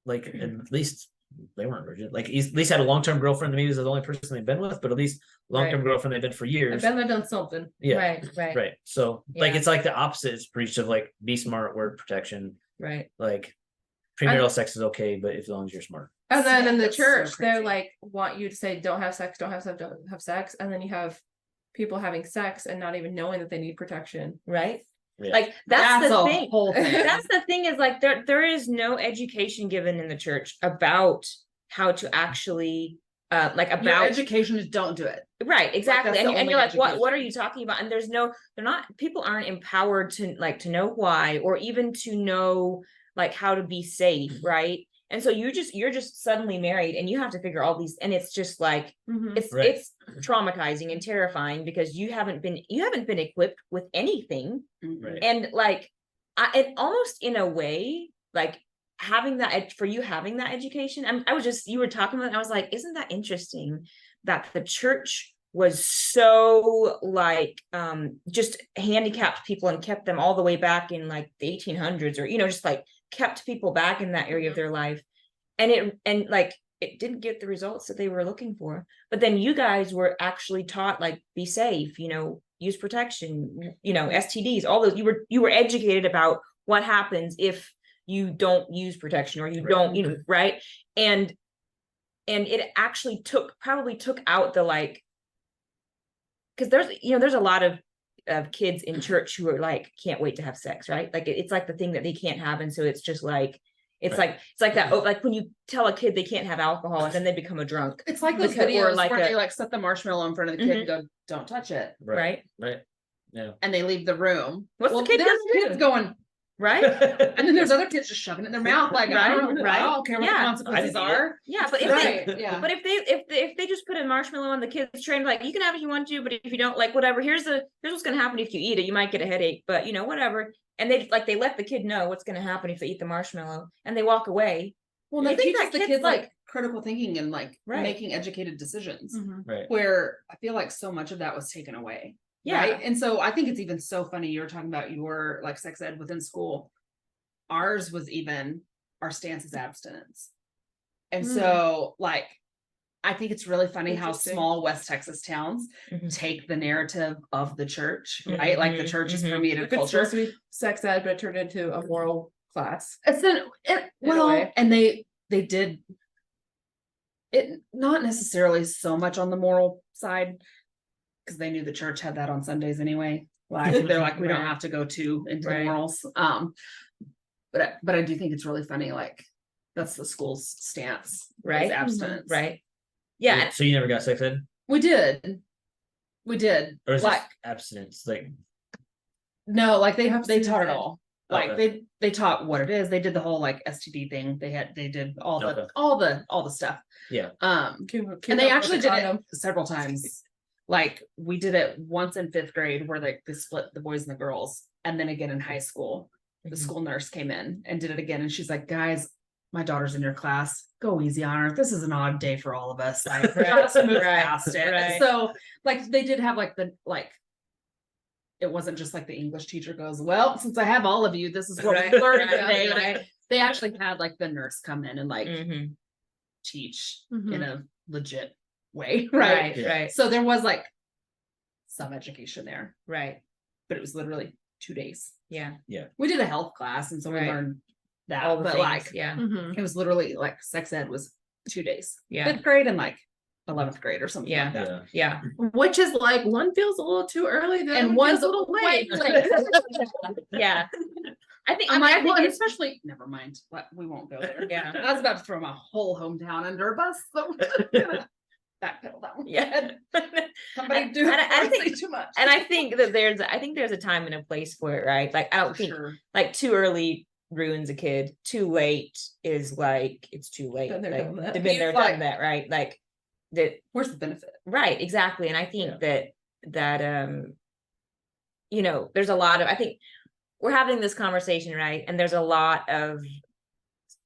like at least they weren't virgin. Like at least had a long-term girlfriend. Maybe it was the only person they've been with, but at least long-term Right. girlfriend they've been for I years. bet they've done something. Yeah. Right. Right. So like Yeah. it's like the opposite is preached of like be smart, word protection. Right. Like premarital sex is okay, but as long as you're smart. And then in the That's so church, they're crazy. like, want you to say, don't have sex, don't have sex, don't have sex. And then you have people having sex and not even knowing that they need protection. Right. Yeah. Like that's That's the a thing. whole thing. That's the thing is like there is no education given in the church about how to actually like Your about education is don't do it. right, exactly. that's And, the and only you're like, what are education. you talking about? And they're not, people aren't empowered to know why, or even to know like how to be safe, right? And so you're just suddenly married and you have to figure all these, and it's just like it's Right. it's traumatizing and terrifying because you haven't been equipped with anything. Mhm. Right. And like it almost in a way like having that education. You were talking about it, and I was like, isn't that interesting that the church was so like just handicapped people and kept them all the way back in like the 1800s, or just like kept people back in that area of their life, and it didn't get the results that they were looking for. But then you guys were actually taught like be safe, use protection, STDs, all those. You were educated about what happens if you don't use protection, or you don't, right? And it actually probably took out the like, because there's a lot of kids in church who are like can't wait to have sex, right? Like it's like the thing that they can't have, and so it's just like it's like that. Like when you tell a kid they can't have alcohol and then they become a drunk. It's like those Because- or videos like where a- they like set the marshmallow in front of the kid and go, "Don't touch it," Right. Right. Yeah. and they leave the room. What's the kid there's gonna do? kids going, Right. and then there's other kids just shoving it in their mouth, like I don't care what the Yeah. consequences I didn't are. Yeah, but if Right, yeah. But if they just put a marshmallow on the kid's train, like you can have it if you want to, but if you don't, like whatever. Here's what's gonna happen if you eat it. You might get a headache, but whatever. And they let the kid know what's gonna happen if they eat the marshmallow, and they walk away. Well, It I think teaches that's the kids, kids like- like critical thinking and like Right. making educated decisions. Right. Where I feel like so much of that was taken away. Yeah. Right. And so I think it's even so funny. You were talking about your like sex ed within school. Ours was even our stance is abstinence. And so like, I think it's really funny how Interesting. small West Texas towns Mhm. take the narrative of the church, right? Like the church has Mhm. permeated If it's culture. supposed to be sex ed, but it turned into a moral class. It's then In a way. and they did it not necessarily so much on the moral side because they knew the church had that on Sundays anyway. Like they're like, we don't Right. have to go too into Right. the morals. But I do think it's really funny. Like that's the school's stance, is Right. abstinence, Right. Yeah. So you never got sex ed, We did, or is like it abstinence? Like no, like they Abstinence taught it ed. all. Like Okay. they taught what it is. They did the whole like STD thing. They did all the Okay. all the stuff. Yeah. And they actually did it several times. Like we did it once in 5th grade where they split the boys and the girls, and then again in high school. The Mhm. school nurse came in and did it again, and she's like, "Guys, my daughter's in your class. Go easy on her. This is an odd day for all of us. Like, let's move Right, past it." right. So, like, they did have like it wasn't just like the English teacher goes, "Well, since I have all of you, this is what Right, we learned right, today." right. Like, they actually had like the nurse come in and like Mhm. teach Mhm. in a legit way, Right. right? Yeah. Right. So there was like some education there, Right. but it was literally 2 days. Yeah. We did a health class, and so we Right. learned that, All the but things. like Yeah. it was literally like sex ed was 2 days, Yeah. 5th grade and like 11th grade or something Yeah. like that. Yeah. Yeah. Which is like one feels a little too early, the And other one's feels a little late. Yeah. I think, I'm I like, think well, it's, especially never mind. We won't go there. yeah. I was about to throw my whole hometown under a bus, so backpedal that one. Yeah. Somebody do And I not say think- too much. And I think that there's a time and a place for it, right? Like I don't For think sure. like too early ruins a kid. Too late is like it's too late. Been there, Like, done that. they've been there, It's like- done that, right? Like that. Where's the benefit? Right, exactly. And I think that you know, there's a lot of, I think we're having this conversation, right? And there's a lot of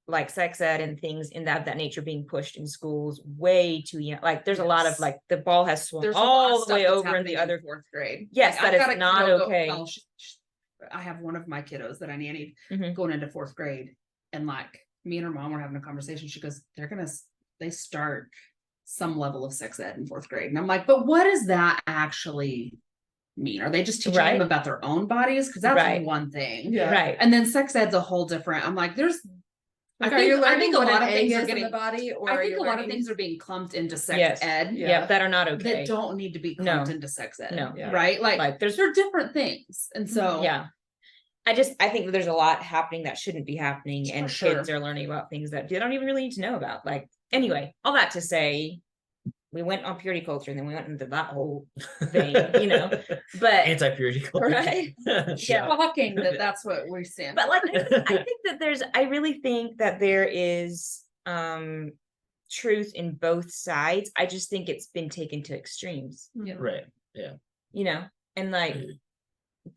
like sex ed and things in that nature being pushed in schools way too young. Like there's a lot of like the ball has swung There's a lot of all the stuff way that's over in happening the other fourth grade. Yes, Like, that I've got is a not kiddo okay. I have one of my kiddos that I nannied Mhm. going into fourth grade, and like me and her mom were having a conversation. She goes, they start some level of sex ed in fourth grade. And I'm like, but what does that actually mean? Are they just teaching Right. them about their own bodies? Because that's Right. one thing. Yeah. Right. And then sex ed's a whole different. I'm like, there's Like, I are you think learning a what lot an of things egg are is in getting the body, or I are think you a lot of learning- things are being clumped into sex Yes. ed Yeah, that are not okay. that don't need to be No. clumped into sex ed. No. Yeah. Right? Like there's they're different things. And so yeah. I think that there's a lot happening that shouldn't be happening, and For sure. kids are learning about things that they don't even really need to know about. Like, anyway, all that to say, we went on purity culture, and then we went into that whole thing, you know. But Anti-purity culture. right, yeah. shocking that that's what we're seeing. But like, I think that I really think that there is truth in both sides. I just think it's been taken to extremes, Right. Yeah. you know, and like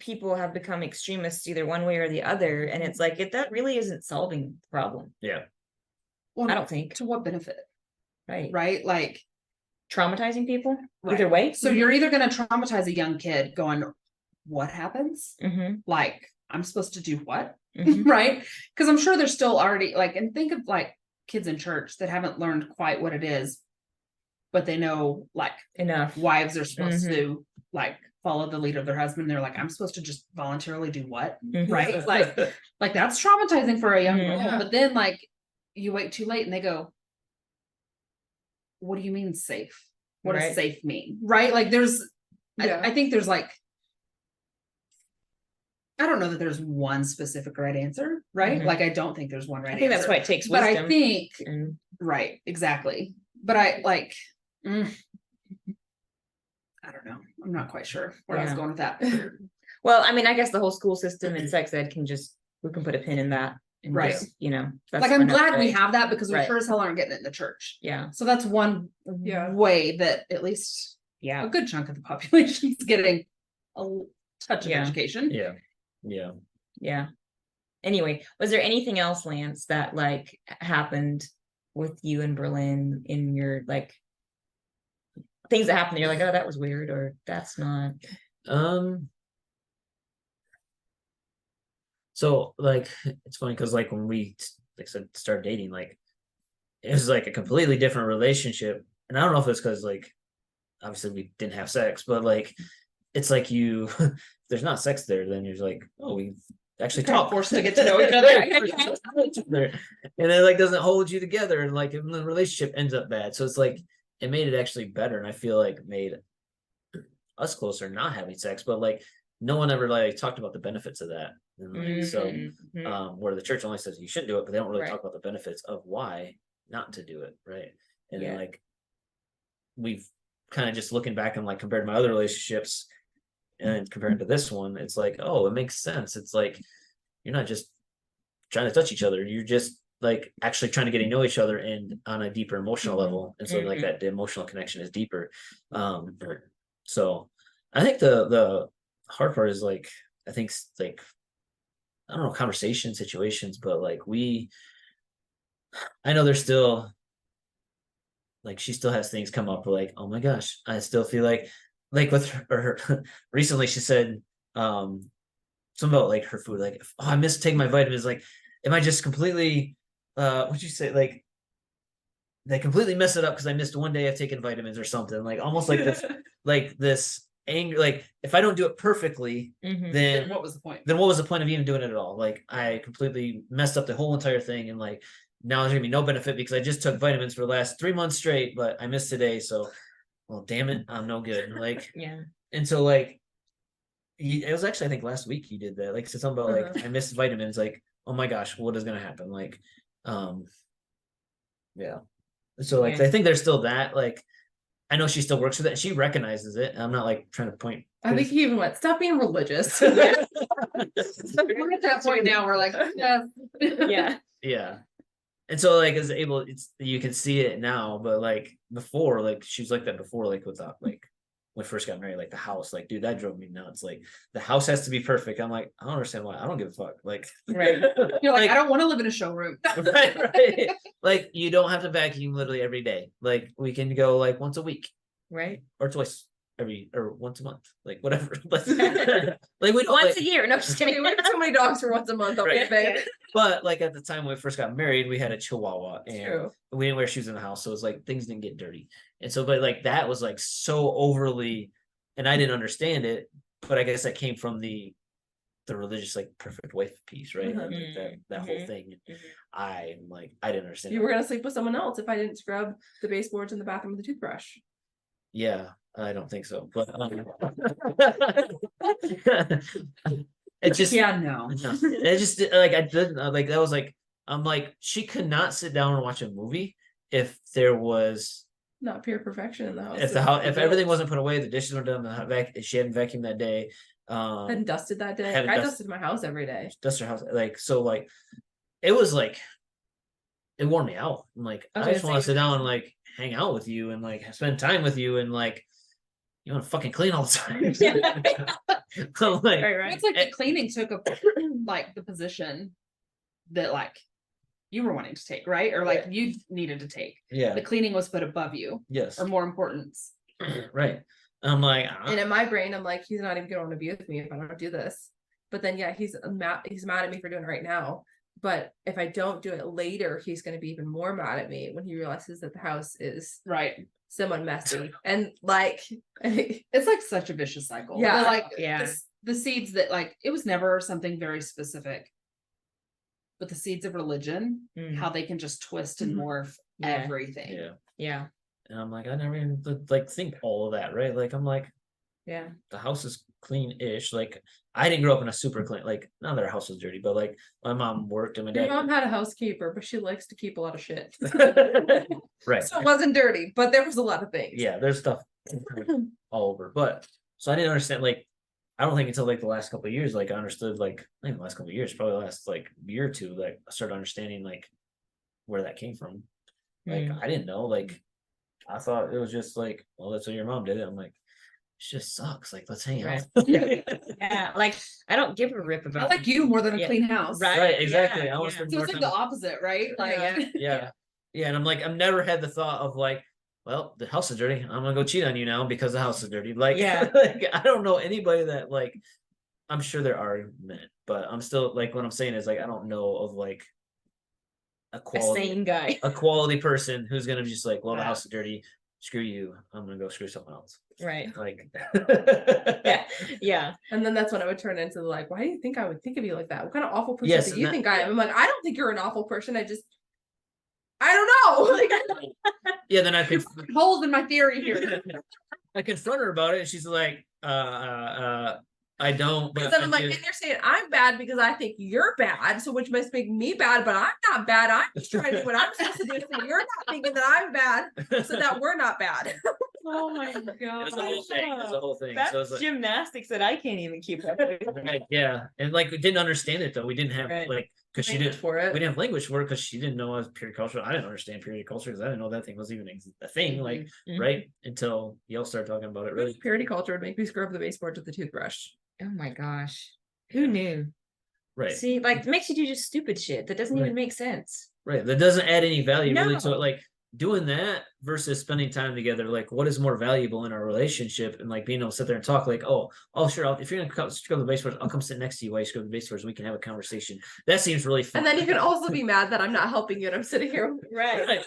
people have become extremists either one way or the other, and it's like that really isn't solving the problem. Yeah. Well, I don't think. to what benefit? Right. Right? Like Traumatizing people either right. way. So you're either going to traumatize a young kid going, what happens? Mhm. Like, I'm supposed to do what? Mhm. Right? Because I'm sure there's still already like, and think of like kids in church that haven't learned quite what it is, but they know like Enough. wives are supposed Mhm. to like follow the lead of their husband. They're like, I'm supposed to just voluntarily do what? Mhm. Right? Like that's traumatizing for a young girl. Mhm. But then like you wait too late and they go, what do you mean safe? What Right. does safe mean? Right? Like there's Yeah. I think there's like I don't know that there's one specific right answer, right? Mhm. Like I don't think there's one right I think answer. that's why it takes But wisdom. I think and right, exactly. But I like I don't know. I'm not quite sure where I was Yeah. going with that. well, I mean, I guess the whole school system and sex ed we can put a pin in that. And Right. just, you know, that's Like for I'm another glad we day. have that because we Right. sure as hell aren't getting it in the church. Yeah. So that's one Yeah. way that at least Yeah. a good chunk of the population is getting a touch of Yeah. education. Yeah. Yeah. Yeah. Anyway, was there anything else, Lance, that like happened with you in Berlin in your like things that happened? You're like, oh, that was weird, or that's not. So like it's funny because like when we like said start dating, like it was like a completely different relationship. And I don't know if it's because like obviously we didn't have sex, but like it's like you if there's not sex there, then you're like, oh, we actually Kind of talk. forced to get to know each other. And it like doesn't hold you together, and like the relationship ends up bad. So it's like it made it actually better, and I feel like made us closer not having sex, but like no one ever like talked about the benefits of that. And like so Mhm. where the church only says you shouldn't do it, but they don't really Right. talk about the benefits of why not to do it, right? And Yeah. then like we've kind of just looking back and like compared to my other relationships and compared to this one, it's like, oh, it makes sense. It's like you're not just trying to touch each other, you're just like actually trying to get to know each other and on a deeper emotional Mhm. level. And so like Mhm. that the emotional connection is deeper. So I think the hard part is like I think like I don't know, conversation situations, but like I know there's still like she still has things come up like, oh my gosh, I still feel like with her recently she said something about like her food, like, oh, I miss taking my vitamins. Like, am I just completely what'd you say? Like they completely mess it up because I missed one day of taking vitamins or something. Like almost like this anger, like if I don't do it perfectly, Mhm. then What was the point? then what was the point of even doing it at all? Like I completely messed up the whole entire thing, and like now there's gonna be no benefit because I just took vitamins for the last 3 months straight, but I missed today, so well, damn it, I'm no good. Like, Yeah. and so like it was actually I think last week you did that, like said something about like I missed vitamins, like oh my gosh, what is gonna happen? Like, yeah. So like Yeah. I think there's still that, like I know she still works with it and she recognizes it. I'm not like trying to point. I think he even went, stop being religious. We're at that point now. We're like, yeah. Yeah. Yeah. And so like is able, it's you can see it now, but like before, like she was like that before, like without like when we first got married, like the house, like, dude, that drove me nuts. Like, the house has to be perfect. I'm like, I don't understand why. I don't give a fuck. Like, Right. You're like, I don't want to live in a showroom. right. Like, you don't have to vacuum literally every day. Like, we can go like once a week Right. or twice or once a month, like whatever. Like, we don't Once like, a year. No, just kidding. We have so many dogs for once a month. Okay, Right. babe. but like at the time when we first got married, we had a Chihuahua and True. we didn't wear shoes in the house, so it was like things didn't get dirty. And so, but like that was like so overly, and I didn't understand it, but I guess that came from the religious like perfect wife piece, right? Mhm. Like that whole thing. I'm like, I didn't understand. You were gonna sleep with someone else if I didn't scrub the baseboards in the bathroom with a toothbrush. Yeah, I don't think so, but it just Yeah, no. no, it just like I didn't like that was like I'm like she could not sit down and watch a movie if there was Not pure perfection in the house. if everything wasn't put away, the dishes were done, she hadn't vacuumed that day, hadn't dusted that day. hadn't I dust- dusted my house every day. dust her house, like so like it was like it wore me out. I'm like I just want to sit down and like hang out with you and like spend time with you and like you want to fucking clean all the time. I'm like, Right. It's like the cleaning took a like the position that like you were wanting to take, right? Or like you needed to take. yeah, The cleaning was put above you yes, or more importance. right. I'm like, And in my brain, I'm like, he's not even gonna want to be with me if I don't do this. But then yeah, he's mad at me for doing it right now. But if I don't do it later, he's gonna be even more mad at me when he realizes that the house is Right. somewhat messy. And like It's like such a vicious cycle. Yeah. But, like Yeah. the seeds that like it was never something very specific. But the seeds of religion, how they can just twist and Mhm. morph Yeah. everything. yeah. Yeah. And I'm like, I never even like think all of that, right? Like I'm like, Yeah. the house is clean-ish. Like I didn't grow up in a super clean, like not that our house was dirty, but like my mom worked and my your dad. mom had a housekeeper, but she likes to keep a lot of shit. Right. So it wasn't dirty, but there was a lot of things. Yeah, there's stuff all over. But so I didn't understand, like, I don't think until like the last couple of years, like I understood, like, I think the last couple of years, probably the last like year or two, like I started understanding like where that came from. Like I didn't know, like I thought it was just like, well, that's what your mom did. I'm like, it just sucks. Like, let's hang out. Yeah. Like I don't give a rip I about like you more than a Yeah. clean house. Right. Right, exactly. Yeah, I want to yeah. spend So more it's like time. the opposite, right? Like Yeah. Yeah, and I'm like, I've never had the thought of like, well, the house is dirty. I'm gonna go cheat on you now because the house is dirty. Like, Yeah. like I don't know anybody that like. I'm sure there are men, but I'm still like what I'm saying is like I don't know of like a a quality sane guy. a quality person who's gonna be just like, well, the Wow. house is dirty. Screw you. I'm gonna go screw someone else. Right. Like, Yeah. Yeah. And then that's when it would turn into like, why do you think I would think of you like that? What kind of awful person Yes, do and you that- think I am? I'm like, I don't think you're an awful person. I don't know. Like, yeah. Then holes in my theory here. I confront her about it, and she's like, I don't. because But then I I'm like, do." and you're saying I'm bad because I think you're bad, so which must make me bad, but I'm not bad. I'm just trying to do what I'm supposed to do, so you're not thinking that I'm bad, so that we're not bad. Oh my It god. was the whole thing. It was the whole thing. That's So it's like, gymnastics that I can't even keep up with. right, yeah, and like we didn't understand it though. We didn't have Right. like because she Language didn't. for it. We didn't have language for it because she didn't know I was period culture. I didn't understand period culture because I didn't know that thing was even a thing. Like Mhm. right until y'all started talking about it. Really, Purity culture would make me scrub the baseboards with a toothbrush. Oh my gosh. Who knew? right, See, like it makes you do just stupid shit that doesn't Right. even make sense. right. That doesn't add any value really to No. it. Like doing that versus spending time together. Like what is more valuable in our relationship and like being able to sit there and talk. Like oh sure. If you're gonna come scrub the baseboards, I'll come sit next to you while you scrub the baseboards. We can have a conversation. That seems really fun. And then you can also be mad that I'm not helping you and I'm sitting here Right. right.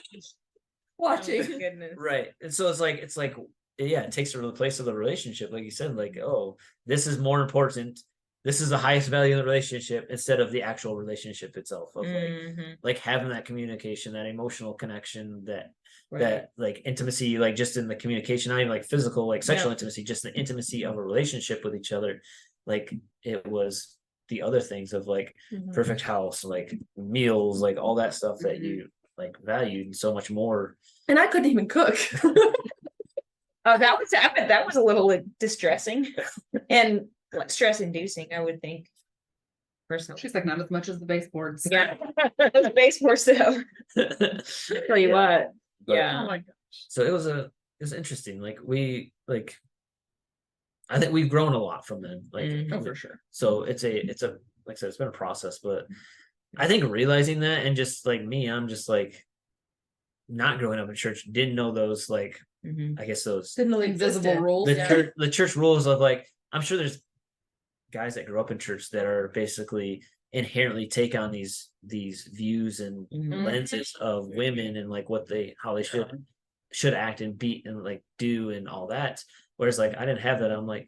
watching. Oh my goodness. Right. And so it's like, yeah, it takes the place of the relationship. Like you said, like, oh, this is more important. This is the highest value in the relationship instead of the actual relationship itself of Mhm. like having that communication, that emotional connection, that Right. that like intimacy, like just in the communication, not even like physical, like sexual Yeah. intimacy, just the intimacy of a relationship with each other. Like it was the other things of like Mhm. perfect house, like meals, like all that stuff that Mhm. you like valued so much more. And I couldn't even cook. Oh, that was a little like, distressing and like, stress inducing, I would think. Personally. She's like, not as much as the baseboards. Yeah. The baseboard stuff. Tell you what. But- Yeah. Oh my god. So it was interesting. Like we like I think we've grown a lot from then. Like, Oh, for sure. so it's a like I said, it's been a process, but I think realizing that, and just like me, I'm just like not growing up in church, didn't know those, like, I guess those Didn't know the Invisible existed. rules. the church rules of, like, I'm sure there's guys that grew up in church that are basically inherently take on these views and lenses of women and like how they should act and be and like do and all that. Whereas like I didn't have that. I'm like,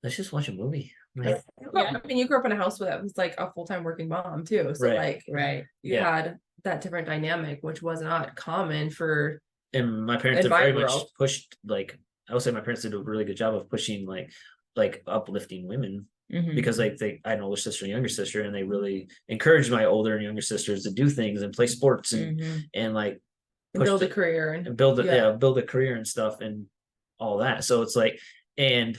let's just watch a movie. Like, I mean, you grew up in a house that was like a full-time working mom too. So Right. like, you had that different dynamic, which was not common for. And my parents In have my very much world. pushed, like, I would say my parents did a really good job of pushing like uplifting women, because like I had an older sister and younger sister, and they really encouraged my older and younger sisters to do things and play sports and like push Build a the- career and build yeah. build a career and stuff and all that. So it's like, and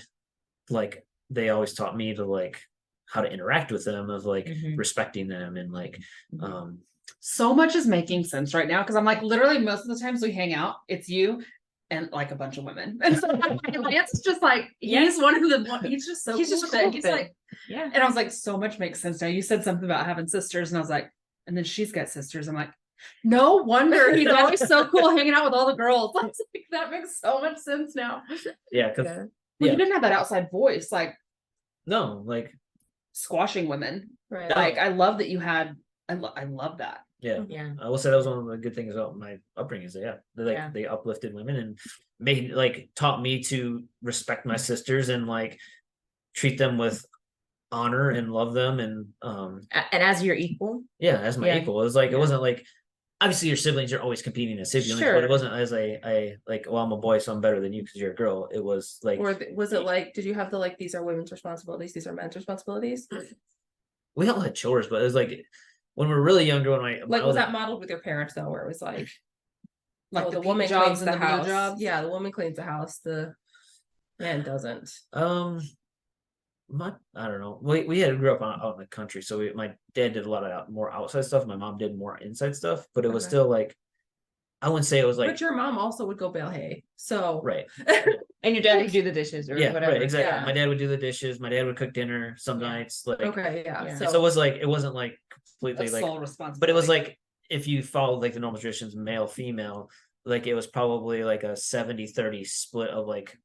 like they always taught me to like how to interact with them, of like respecting them and like So much is making sense right now, because I'm like, literally most of the times we hang out, it's you and like a bunch of women. And so Lance is just like, he's one of the he's just so He's cool just with it. cool He's with it. like, Yeah. and I was like, so much makes sense now. You said something about having sisters, and I was like, and then she's got sisters. I'm like, no wonder he's always so cool hanging out with all the girls. I was like, that makes so much sense now. because Well, Yeah. you didn't have that outside voice, like no, like squashing women. Right. Like, I love that you had. I love that. yeah. I will say that was one of the good things about my upbringing, is that they uplifted women and made, like, taught me to respect my sisters and like treat them with honor and love them and as your equal. as my Yeah. equal. It was like, it Yeah. wasn't like, obviously your siblings are always competing as siblings, Sure. but it wasn't as a like, well, I'm a boy so I'm better than you because you're a girl. It was like, Or was it like, did you have the like, these are women's responsibilities, these are men's responsibilities? we all had chores, but it was like when we were really younger, when Like, was that modeled with your parents though, where it was like Like oh, the the woman jobs cleans and the the blue house? jobs. Yeah, the woman cleans the house, the man doesn't. I don't know. We had grew up out in the country, so my dad did a lot of more outside stuff. My mom did more inside stuff, but it was Okay. still like, I wouldn't say it was like But your mom also would go bale hay, so right. And your dad would do the dishes or Yeah, whatever. right, exactly. Yeah. My dad would do the dishes. My dad would cook dinner some nights. Like, okay, yeah. Yeah. so it was like, it wasn't like completely That's like, sole responsibility. but it was like, if you followed like the normal traditions, male, female, like it was probably like a 70-30 split of like,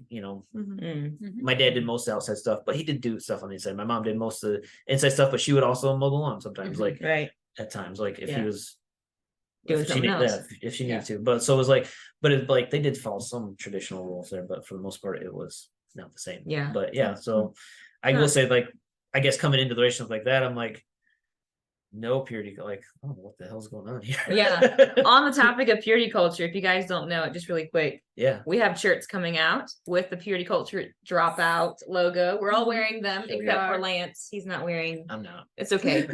you know, my dad did most of the outside stuff, but he did do stuff on the inside. My mom did most of the inside stuff, but she would also mow the lawn sometimes, like Right. at times, like if he Yeah. was Doing if she something need- else. if she needed to. But so it was like, but it like they did follow some traditional rules there, but for the most part it was not the same. Yeah. But yeah, so I Huh. will say, like, I guess coming into the relations like that, I'm like, no purity, like, oh, what the hell's going on here? Yeah. On the topic of purity culture, if you guys don't know it, just really quick, Yeah. we have shirts coming out with the purity culture dropout logo. We're all wearing them Sure we except for are. Lance. He's not wearing. I'm not. It's okay.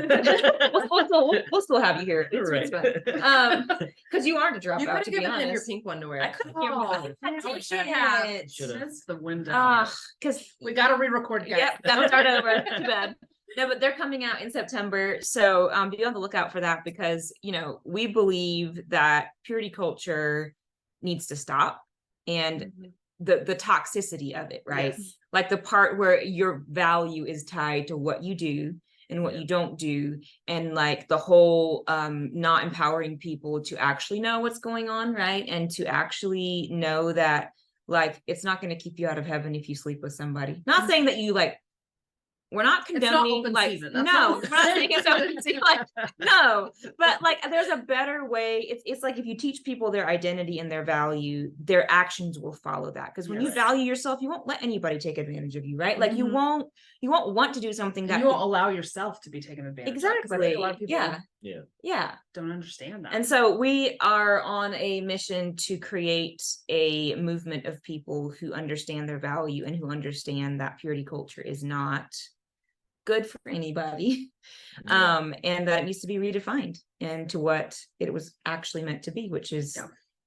we'll still have you here. It's fine. Because you are to drop You out, could to have be given him your honest. pink one to I wear. could Oh, have. we should have. Should've. That's the window. Because We got to re-record, guys. yep, gotta start over. Too bad. No, but they're coming out in September. So be on the lookout for that, because we believe that purity culture needs to stop, and the toxicity of it, right? Yes. Like the part where your value is tied to what you do and what you don't do, and like the whole not empowering people to actually know what's going on, right? And to actually know that like it's not going to keep you out of heaven if you sleep with somebody. Not saying that you like, we're not It's not condoning open like season. That's no, not- we're not saying it's open season, like no, but like there's a better way. It's like if you teach people their identity and their value, their actions will follow that. Because when you Yes. value yourself, you won't let anybody take advantage of you, right? Like you Mhm. won't want to do something And that you won't allow yourself to be taken advantage of, 'cause I exactly. think a lot of people Yeah. don't understand that. And so we are on a mission to create a movement of people who understand their value and who understand that purity culture is not good for anybody. And that it needs to be redefined into what it was actually meant to be, which is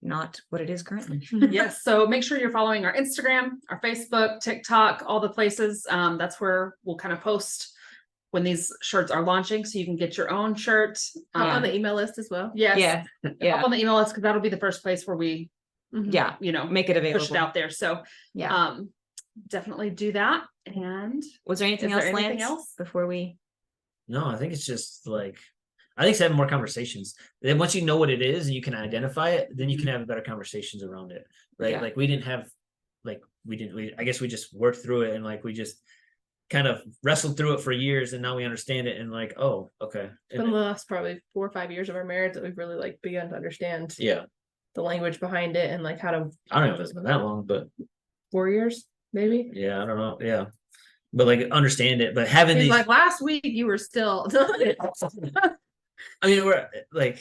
not what it is currently. Yes, so make sure you're following our Instagram, our Facebook, TikTok, all the places. That's where we'll kind of post when these shirts are launching, so you can get your own shirt. Hop on the email list as well. Yes. Yeah. Hop Yeah. on the email list, because that'll be the first place where we, Yeah. you know, Make it available. push it out there. So, Yeah. definitely do that. And Was there anything Is else, there anything Lance, else? before we? No, I think it's just like, I think it's having more conversations. Then once you know what it is and you can identify it, then you can have better conversations around it, right? Yeah. Like we didn't have, like I guess we just worked through it and like we just kind of wrestled through it for years, and now we understand it and like, oh, okay. It's been the last probably 4 or 5 years of our marriage that we've really like begun to understand Yeah, the language behind it and like how to. I don't know if it's been that long, but 4 years, maybe. yeah, I don't know. Yeah, but like understand it, but having He's these, like last week you were still. I mean, we're like,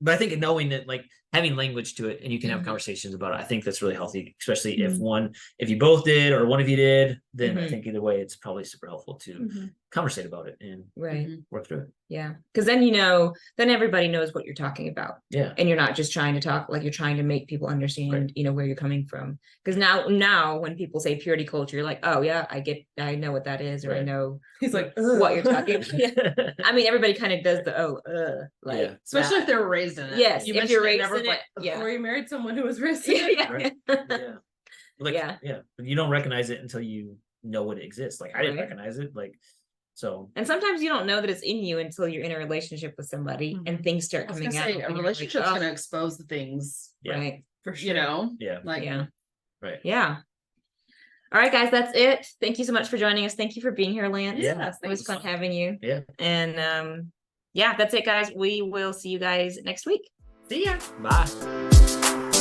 but I think knowing that, like having language to it, and you can have Mhm. conversations about it, I think that's really healthy, especially Mhm. if you both did or one of you did, then I Mhm. think either way, it's probably super helpful to Mhm. conversate about it and Right. work through it. Yeah. Because then, you know, then everybody knows what you're talking about. Yeah, And you're not just trying to talk, like you're trying to make people understand, Right. you know, where you're coming from. Because now when people say purity culture, you're like, oh yeah, I know what that is, or I Right. know He's like what you're talking about. about. I mean, everybody kind of does the like Yeah. especially that. if they're raised in it. Yes, You if you're mentioned it, raised never in like, it, yeah. Or you married someone who was raised in it. yeah. Right. Yeah, like Yeah. but you don't recognize it until you know it exists. Like I didn't Right. recognize it, like so. And sometimes you don't know that it's in you until you're in a relationship with somebody and things start I was coming gonna out. say, and a you're like, relationship's "Oh," gonna expose the things, Yeah. right. For sure. you know, Yeah, like Yeah. right. Yeah. All right, guys, that's it. Thank you so much for joining us. Thank you for being here, Lance. Yeah, It was fun thanks. having you. Yeah. And yeah, that's it, guys. We will see you guys next week. See ya. Bye.